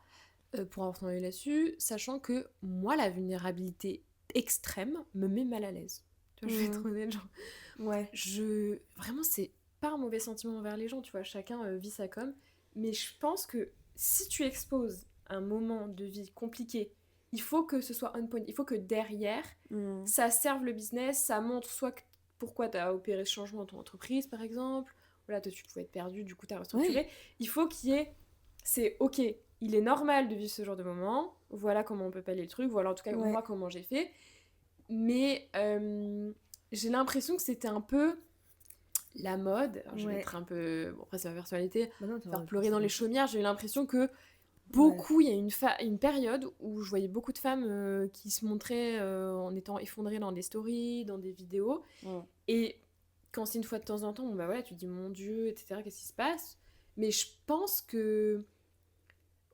pour en revenir là-dessus, sachant que moi, la vulnérabilité extrême me met mal à l'aise. Tu vois, je vais Hmm, être honnête, genre, ouais. Vraiment, c'est pas un mauvais sentiment envers les gens, tu vois, chacun vit sa com, mais je pense que si tu exposes un moment de vie compliqué, il faut que ce soit on point, il faut que derrière, Hmm, ça serve le business, ça montre soit pourquoi tu as opéré ce changement dans ton entreprise, par exemple, voilà, toi tu pouvais être perdu, du coup tu as ouais. restructuré, il faut qu'il y ait, c'est ok, il est normal de vivre ce genre de moment, voilà comment on peut pallier le truc, voilà en tout cas Ouais. moi comment j'ai fait, mais j'ai l'impression que c'était un peu la mode. Alors, je vais Ouais. être un peu... Bon, après, c'est ma personnalité. Bah non, t'as le droit Faire de dire pleurer ça dans les comme ça. chaumières, j'ai eu l'impression que Ouais. beaucoup... Il y a une période où je voyais beaucoup de femmes qui se montraient en étant effondrées dans des stories, dans des vidéos. Hmm. Et quand c'est une fois de temps en temps, bon, bah voilà, tu te dis mon Dieu, etc., qu'est-ce qui se passe? Mais je pense que...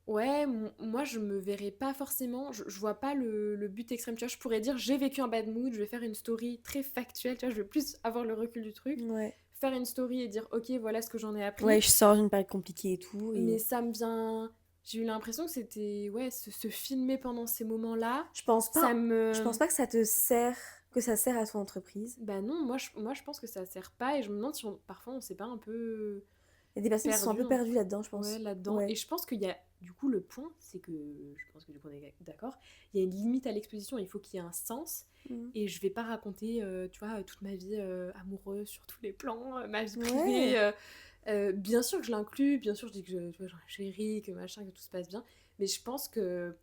Ouais, moi je me verrais pas forcément, je vois pas le but extrême, tu vois, je pourrais dire j'ai vécu un bad mood, je vais faire une story très factuelle, tu vois, je vais plus avoir le recul du truc, Ouais. faire une story et dire ok voilà ce que j'en ai Ouais, appris, je sors d'une période compliquée et tout. mais Et ça me vient, j'ai eu l'impression que c'était, ouais, se filmer pendant ces moments-là, ça je pense me... pas que ça te sert, que ça sert à ton entreprise. Bah non, moi je pense que ça sert pas et je me demande si parfois on s'est pas un peu Il y a des personnes qui sont un perdu peu perdues là-dedans, je ouais, pense. là-dedans. Et Ouais. je pense qu'il y a, du coup, le point, c'est que, je pense que du coup on est d'accord, il y a une limite à l'exposition, il faut qu'il y ait un sens. Mm. Et je vais pas raconter, tu vois, toute ma vie amoureuse sur tous les plans, ma vie privée. Ouais. Bien sûr que je l'inclus, bien sûr je dis que tu vois, j'en ai chéri, que machin, que tout se passe bien. Mais je pense que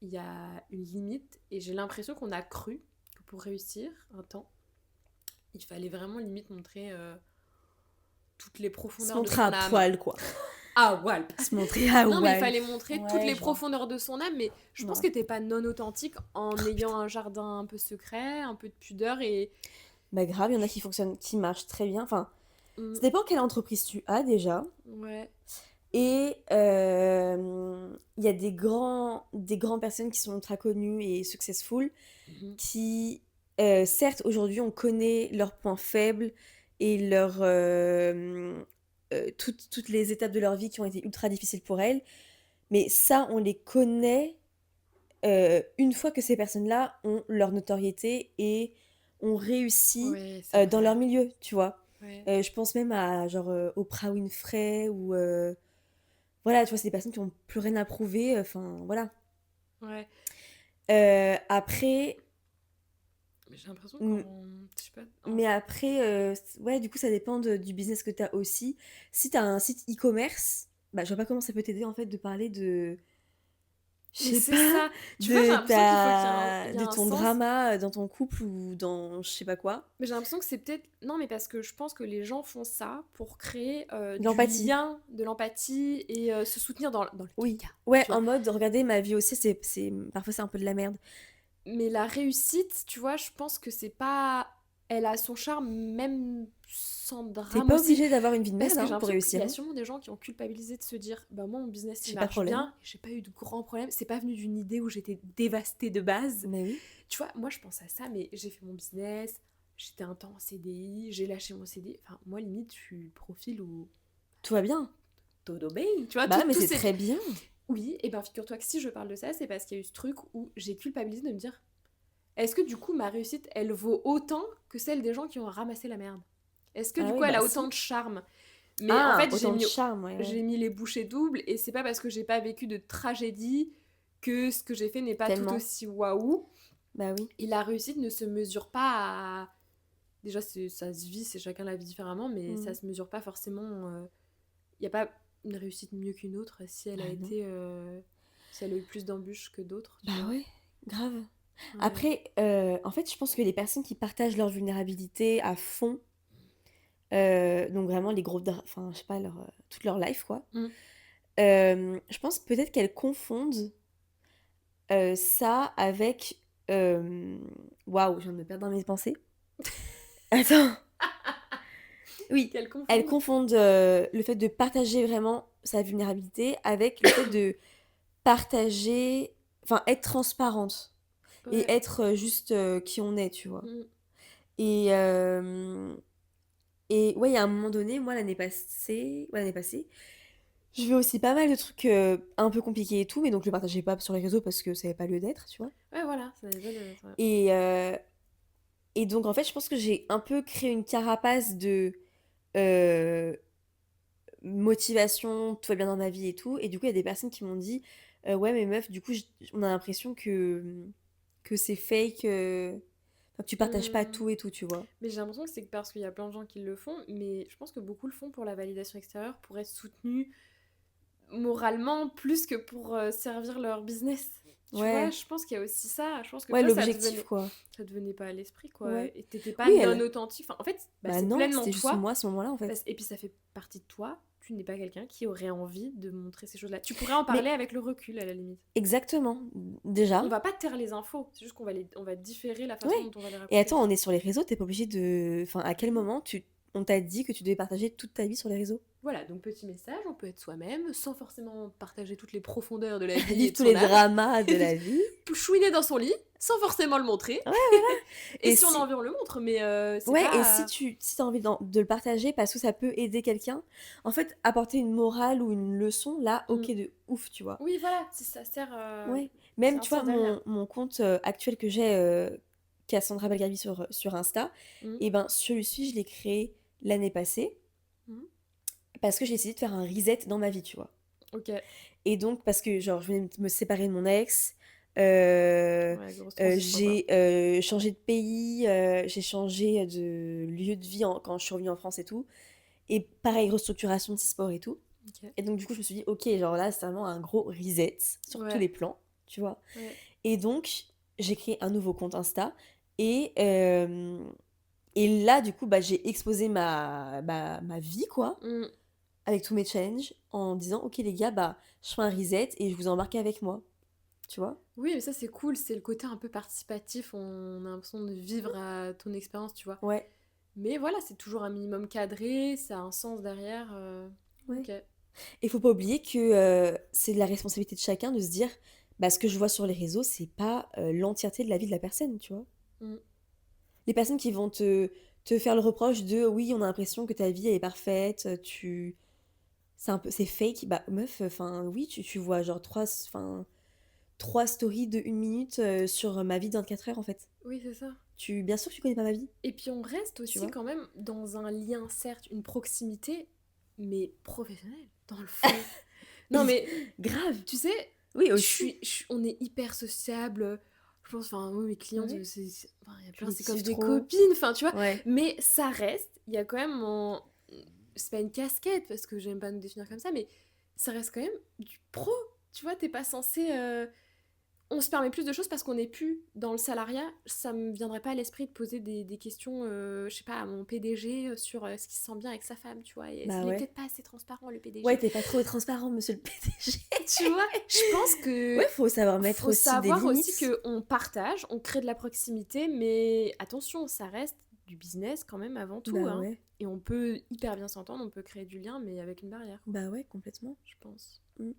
il y a une limite et j'ai l'impression qu'on a cru que pour réussir un temps, il fallait vraiment limite montrer toutes les Se profondeurs de montrer à son âme. poil, quoi. Ah, Walp. Se montrer à Non, mais il poil. fallait montrer toutes Ouais, les je vois. profondeurs de son âme, mais je pense Non. que t'es pas non authentique en Oh, ayant putain. un jardin un peu secret, un peu de pudeur et... Bah grave, il y en a qui fonctionnent, qui marchent très bien. Enfin, ça Mm, dépend quelle entreprise tu as déjà. ouais. Et il y a des grands personnes qui sont ultra connues et successful Mhm. qui, certes, aujourd'hui, on connaît leurs points faibles et toutes les étapes de leur vie qui ont été ultra difficiles pour elles, mais ça, on les connaît une fois que ces personnes-là ont leur notoriété et ont réussi Ouais, c'est dans leur vrai. milieu, tu vois. Ouais. Je pense même à genre Oprah Winfrey ou voilà, tu vois, c'est des personnes qui ont plus rien à prouver, enfin voilà. Ouais. Après, Mais j'ai l'impression mm, qu'en... Je sais pas... mais après, ouais, du coup, ça dépend du business que tu as aussi. Si tu as un site e-commerce, bah, je vois pas comment ça peut t'aider en fait de parler de je Mais sais c'est pas, ça. Tu vois, j'ai l'impression qu'il faut qu'il y ait il y de a un ton sens. drama, dans ton couple ou dans je sais pas quoi. Mais j'ai l'impression que c'est peut-être... Non, mais parce que je pense que les gens font ça pour créer De du l'empathie. lien, de l'empathie et se soutenir dans le Oui. caca, Ouais, tu vois. en mode: «Regardez ma vie aussi, parfois c'est un peu de la merde». Mais la réussite, tu vois, je pense que c'est pas... Elle a son charme même sans Tu drame pas aussi. obligé d'avoir une vie de Parce merde, que j'ai hein, pour l'impression qu'il y réussir, a hein. sûrement des gens qui ont culpabilisé de se dire bah moi mon business il J'ai pas de marche problème. bien, j'ai pas eu de grands problèmes, c'est pas venu d'une idée où j'étais dévastée de base. Mais oui, Tu vois, moi je pense à ça, mais j'ai fait mon business, j'étais un temps en CDI, j'ai lâché mon CDI. Enfin, moi limite, je suis profil où tout va bien. todo bien, tu vois, Bah, mais tout c'est c'est... très bien. Oui, et ben figure-toi que si je parle de ça, c'est parce qu'il y a eu ce truc où j'ai culpabilisé de me dire est-ce que du coup ma réussite elle vaut autant que celle des gens qui ont ramassé la merde? Est-ce que Ah du oui, coup elle bah a autant si. de charme? Mais en Ah! fait, Autant de charme, ouais, ouais. j'ai mis les bouchées doubles et c'est pas parce que j'ai pas vécu de tragédie que ce que j'ai fait n'est pas tout Tellement. aussi waouh. Bah oui. Et la réussite ne se mesure pas à... Déjà, ça se vit, c'est chacun la vit différemment, mais ça Mmh. se mesure pas forcément. Il y a pas une réussite mieux qu'une autre si elle a Bah non. été... si elle a eu plus d'embûches que d'autres, tu Bah vois. ouais, grave. Ouais. Après, en fait, je pense que les personnes qui partagent leur vulnérabilité à fond, donc vraiment les gros enfin, je sais pas, toute leur life, quoi, Mm. je pense peut-être qu'elles confondent, ça avec, waouh, je viens de me perdre dans mes pensées. Attends, oui, Qu'elle elles confonde. confondent, le fait de partager vraiment sa vulnérabilité avec le fait de partager enfin, être transparente et Ouais. être, juste, qui on est, tu vois? Mm. Et hem et ouais, il y a un moment donné, moi, l'année passée, je vais aussi pas mal de trucs, un peu compliqués et tout, mais donc je le partageais pas sur les réseaux parce que ça avait pas lieu d'être, tu vois? Ouais, voilà, ça n'avait pas de... ouais. Et et donc en fait, je pense que j'ai un peu créé une carapace de, heu, motivation, tout va bien dans ma vie et tout et du coup, il y a des personnes qui m'ont dit: «Ouais, mais meuf, du coup, on a l'impression que c'est fake, enfin, que tu partages pas Mm. tout et tout», tu vois? Mais j'ai l'impression que c'est parce qu'il y a plein de gens qui le font, mais je pense que beaucoup le font pour la validation extérieure, pour être soutenus moralement plus que pour servir leur business. Tu vois, Ouais, je pense qu'il y a aussi ça. Je pense que ouais, toi, l'objectif, quoi. ça te venait pas à l'esprit, quoi. Ouais. Et t'étais pas Oui, non elle authentique. Enfin, en fait, bah, bah c'est non, pleinement c'était juste toi. moi à ce moment-là, en fait. Et puis, ça fait partie de toi. Tu n'es pas quelqu'un qui aurait envie de montrer ces choses-là. Tu pourrais en parler Mais avec le recul, à la limite. exactement, On déjà. va pas taire les infos, c'est juste on va différer la façon Ouais. dont on va les Et raconter. attends, on est sur les réseaux, t'es pas obligé de enfin, à quel Mhm. moment on t'a dit que tu devais partager toute ta vie sur les réseaux? Voilà, donc petit message, on peut être soi-même, sans forcément partager toutes les profondeurs de la vie et Vivre de tous son les âme. dramas de la vie. Chouiner dans son lit, sans forcément le montrer. Ouais, voilà. Et Et si on a si envie, on le montre, mais c'est ouais, et si pas... t'as envie de le partager parce que ça peut aider quelqu'un, en fait, apporter une morale ou une leçon, là, Mm. OK de ouf, tu vois? Oui, voilà, si ça sert... Ouais. c'est Même, un tu vois, sens derrière. mon compte, actuel que j'ai, Cassandra Belgavi sur Insta, Mm. et ben, celui-ci, je l'ai créé l'année passée Mm. parce que j'ai décidé de faire un reset dans ma vie, tu vois? Ok, Et donc parce que genre je venais de me séparer de mon ex, ouais, grosse transition, quoi. j'ai, changé de pays, j'ai changé de lieu de vie quand je suis revenue en France et tout et pareil restructuration de sport et tout Ok, et donc du coup je me suis dit: «OK, genre là c'est vraiment un gros reset sur tous ouais, les plans», tu vois? ouais. Et donc j'ai créé un nouveau compte Insta et et là du coup, bah, j'ai exposé ma vie quoi, Mm. avec tous mes challenges en disant: «OK les gars, bah, je fais un reset et je vous embarque avec moi». Tu vois? Oui, mais ça, c'est cool, c'est le côté un peu participatif, on a l'impression de vivre à ton expérience, tu vois. Ouais, Mais voilà, c'est toujours un minimum cadré, ça a un sens derrière. ouais. Ok. Et faut pas oublier que, c'est de la responsabilité de chacun de se dire: «Bah, ce que je vois sur les réseaux, c'est pas, l'entièreté de la vie de la personne», tu vois? Mm. Les personnes qui vont te faire le reproche de: «Oui, on a l'impression que ta vie elle est parfaite, c'est fake». Bah, meuf, enfin, oui, tu vois genre 3 stories de 1 minute, sur ma vie de 24 heures, en fait. Oui, c'est ça. Bien sûr que tu connais pas ma vie, Et puis on reste tu aussi vois? quand même dans un lien, certes, une proximité, mais professionnelle, dans le fond. Non Et mais, grave! tu sais, Oui, aussi. on est hyper sociable. Je pense, enfin, moi, mes clientes, Ouais. enfin, il y a Tu plein, les c'est comme kiffes des trop. copines, enfin, tu vois. Ouais. Mais ça reste, il y a quand même c'est pas une casquette, parce que j'aime pas nous définir comme ça, mais ça reste quand même du pro. tu vois, t'es pas censé... On se permet plus de choses parce qu'on n'est plus dans le salariat. Ça me viendrait pas à l'esprit de poser des questions, je sais pas, à mon PDG sur ce qui se sent bien avec sa femme, tu vois. Et Bah il est ouais. peut-être pas assez transparent, le Ouais, PDG. t'es pas trop transparent, monsieur le PDG. Tu vois, je pense Ouais, que faut savoir mettre faut aussi des savoir aussi limites. qu'on partage, on crée de la proximité, mais attention, ça reste du business quand même avant tout, Bah hein. ouais, Et on peut hyper bien s'entendre, on peut créer du lien, mais avec une barrière, quoi, bah ouais, complètement. je pense. Mm.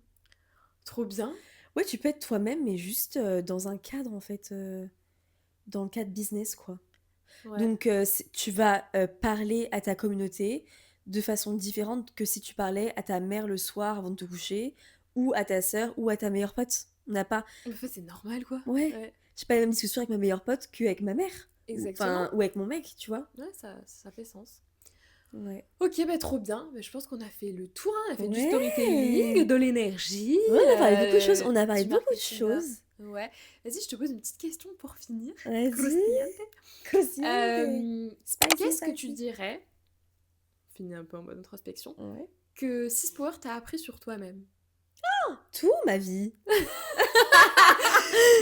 Trop bien. Ouais, tu peux être toi-même, mais juste dans un cadre, en fait, dans le cadre business, quoi. Ouais. Donc, tu vas parler à ta communauté de façon différente que si tu parlais à ta mère le soir avant de te coucher, ou à ta sœur, ou à ta meilleure pote. On n'a pas... En fait, c'est normal, quoi. Ouais, Ouais, j'ai pas la même discussion avec ma meilleure pote qu'avec ma mère. exactement. Enfin, ou avec mon mec, tu vois. Ouais, ça fait sens. Ouais. Ok, bah trop bien. Bah, je pense qu'on a fait le tour, hein. On a fait du storytelling, Ouais. de l'énergie, Ouais, on a parlé de beaucoup de choses. On a parlé du de beaucoup de marketing bas. choses. Ouais. Vas-y, je te pose une petite question pour finir. Vas-y. Croustillante. Cosiente. Spicy, Qu'est-ce que tu spicy. dirais, fini un peu en mode introspection, Ouais. que Six Power t'a appris sur toi-même? Tout ma vie.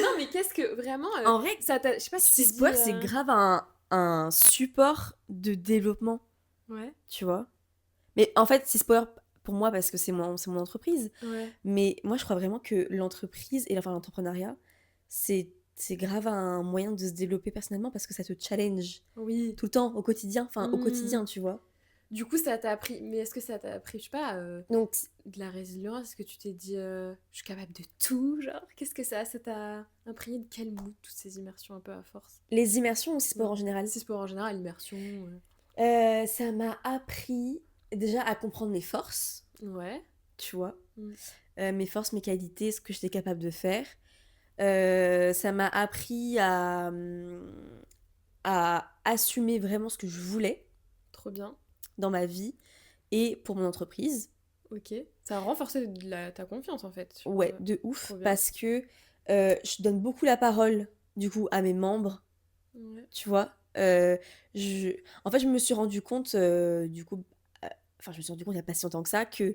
Non, mais qu'est-ce que vraiment, En vrai, ça t'a, je sais pas si tu t'es Six dit, Power, c'est grave un support de développement, ouais, tu vois. Mais en fait, Six Power, pour moi, parce que c'est mon entreprise, ouais, mais moi, je crois vraiment que l'entreprise et enfin, l'entrepreneuriat, c'est grave un moyen de se développer personnellement parce que ça te challenge oui. tout le temps, au quotidien, enfin, au Hmm. quotidien, tu vois. Du coup, ça t'a appris, mais est-ce que ça t'a appris, je sais pas, Donc, de la résilience? Est-ce que tu t'es dit, je suis capable de tout, genre? Qu'est-ce que ça t'a imprégné de quel mood, toutes ces immersions un peu à force? les immersions ou Six Power Ouais. en général, Si sport en général, immersion, ça m'a appris déjà à comprendre mes forces, ouais. tu vois. Mm. Mes forces, mes qualités, ce que j'étais capable de faire. Ça m'a appris à assumer vraiment ce que je voulais Trop bien. dans ma vie et pour mon entreprise. Ok. Ça a renforcé ta confiance en fait. Ouais, de ouf, Trop bien. parce que je donne beaucoup la parole, du coup, à mes membres, Ouais. tu vois. En fait, je me suis rendu compte, du coup, enfin, je me suis rendu compte il n'y a pas si longtemps que ça, que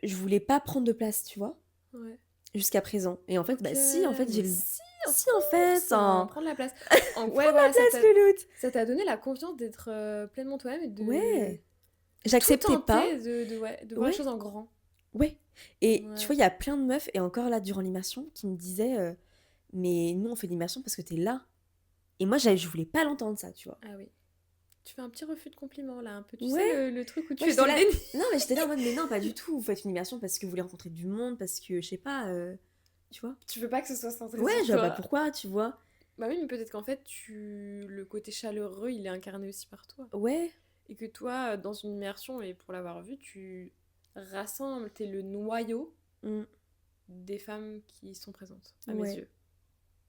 je voulais pas prendre de place, tu vois, Ouais. jusqu'à présent. Et en fait, Ok. bah si, en fait, Mais si, of Si, en fait, course, prendre la place. Ouais, prends la voilà, place, Louloute. ça t'a donné la confiance d'être pleinement toi-même et Ouais. de tout J'acceptais pas. tenter, ouais, de voir les Ouais, choses en grand. ouais. Et tu vois, Ouais. il y a plein de meufs, et encore là, durant l'immersion, qui me disaient mais nous, on fait l'immersion parce que t'es là. Et moi, je voulais pas l'entendre, ça, tu vois. Ah oui. Tu fais un petit refus de compliment là, un peu. Tu sais, Ouais. le truc où tu Moi, es dans j'étais le là. déni. Non, mais j'étais là en mode, mais non, pas du tout. Vous faites une immersion parce que vous voulez rencontrer du monde, parce que, je sais pas, tu vois. Tu veux pas que ce soit centré Ouais, sur je vois pas toi. pourquoi, tu vois. Bah oui, mais peut-être qu'en fait, le côté chaleureux, il est incarné aussi par toi. Ouais. Et que toi, dans une immersion, et pour l'avoir vu, tu rassembles, t'es le noyau Mm. des femmes qui sont présentes, à mes Ouais. yeux.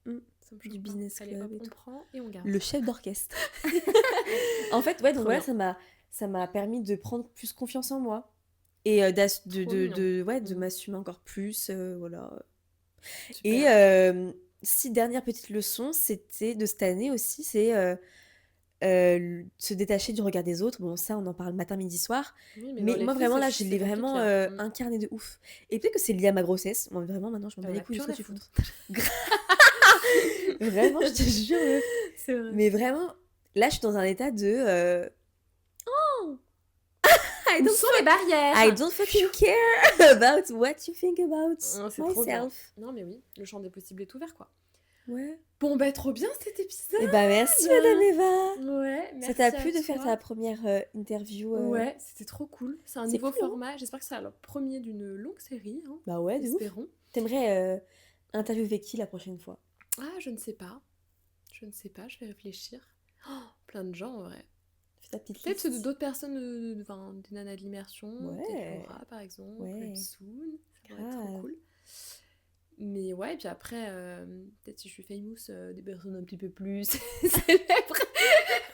Mm. Ça me Du choque pas. business Allez, club hop, et on tout. prend et on garde. Le chef d'orchestre. En fait, ouais, donc Trop voilà, bien. ça m'a permis de prendre plus confiance en moi. Et Trop mignon. ouais, de Mm. m'assumer encore plus, voilà. Et Super. 6 dernières petites leçons, c'était de cette année aussi, c'est se détacher du regard des autres. Bon, ça, on en parle matin, midi, soir. Oui, mais dans Mais les moi, faits, vraiment, là, je c'est l'ai vraiment compliqué, hein. Mm. incarné de ouf. Et peut-être que c'est lié à ma grossesse. Moi, vraiment, maintenant, je m'en T'en bats les as couilles plus de ce que rien à tu foutre. penses. Vraiment, je te jure, meuf. C'est vrai. Mais vraiment, là, je suis dans un état de... I Où don't sont les barrières? I don't fucking care about what you think about Oh, c'est trop bien. myself. Non, mais oui, le champ des possibles est ouvert, quoi. Ouais. Bon, bah, trop bien cet épisode! Eh ben, merci, Madame Eva. Ouais, Ça t'a merci à plu de faire toi. ta première interview Ouais, c'était trop cool. C'est un C'est nouveau cool, hein. format. J'espère que ce sera le premier d'une longue série, hein. Bah ouais, de ouf. Espérons. T'aimerais interviewer qui la prochaine fois? Ah, je ne sais pas. Je ne sais pas, je vais réfléchir. Oh, plein de gens, en vrai. Fais ta petite Peut-être liste. d'autres personnes, enfin, des nanas de l'immersion. Ouais. Peut-être Laura, par exemple. Ouais. Soon. Ça pourrait être trop Grave. cool. Mais ouais, et puis après, peut-être si je suis famous, des personnes un petit peu plus célèbres.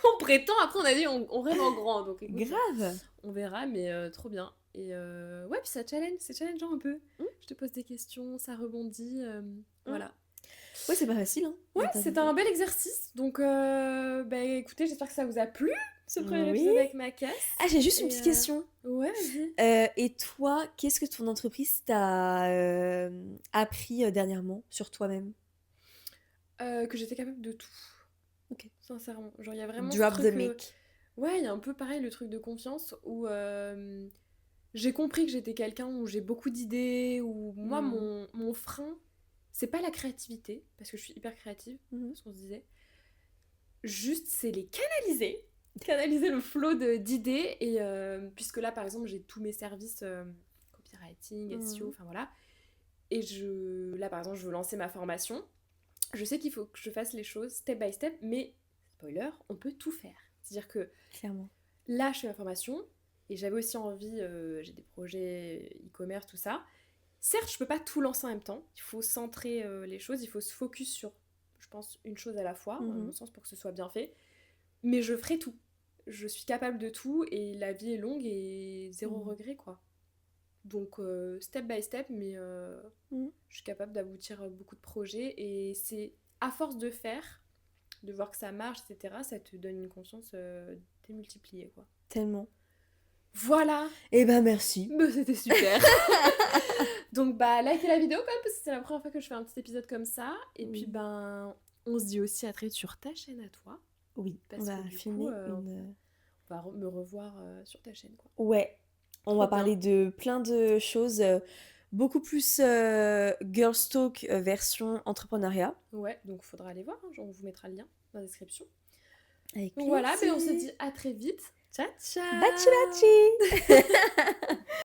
On prétend, après on a dit on rêve en grand, donc écoute, Grave. on verra, mais trop bien. Et ouais, puis ça challenge, c'est challengeant un peu. Je te pose des questions, ça rebondit, voilà. Ouais, c'est pas facile, hein. Ouais, d'interviewer. c'était un bel exercice, donc bah écoutez, j'espère que ça vous a plu. ce premier Oui. épisode avec ma caisse. Ah, j'ai juste une Et petite question. ouais, vas-y. Et toi, qu'est-ce que ton entreprise t'a appris dernièrement sur toi-même? Que j'étais capable de tout, Ok. sincèrement. Genre, il y a vraiment ce Drop the truc... mic. Ouais, il y a un peu pareil, le truc de confiance, où j'ai compris que j'étais quelqu'un où j'ai beaucoup d'idées, où moi, Mhm. mon frein, c'est pas la créativité, parce que je suis hyper créative, Mhm. ce qu'on se disait. Juste, c'est les canaliser. Canaliser le flot d'idées. Et puisque là, par exemple, j'ai tous mes services copywriting, SEO, Mhm. enfin voilà. Et là, par exemple, je veux lancer ma formation. Je sais qu'il faut que je fasse les choses step by step, mais spoiler, on peut tout faire. C'est-à-dire que Clairement. là, je fais ma formation, et j'avais aussi envie, j'ai des projets e-commerce, tout ça. Certes, je peux pas tout lancer en même temps. Il faut centrer les choses, il faut se focus sur, je pense, une chose à la fois, à mon Mhm. sens, pour que ce soit bien fait. Mais je ferai tout. Je suis capable de tout, et la vie est longue et zéro Mhm. regret, quoi. Donc, step by step, mais Mhm. je suis capable d'aboutir à beaucoup de projets, et c'est à force de faire, de voir que ça marche, etc., ça te donne une confiance démultipliée, quoi. Tellement. Voilà, Eh ben, merci. bah, c'était super. Donc bah likez la vidéo quand même, parce que c'est la première fois que je fais un petit épisode comme ça. Et puis Oui. ben on se dit aussi à très vite sur ta chaîne à toi, Oui, on parce que va du coup filmer une... on va me revoir sur ta chaîne, quoi. Ouais, on Trop va bien. parler de plein de choses, beaucoup plus Girls Talk version entrepreneuriat. Ouais, donc faudra aller voir, hein, on vous mettra le lien dans la description. Avec Donc voilà, ben on se plaisir. dit à très vite. Ciao Bachi ciao. bachi!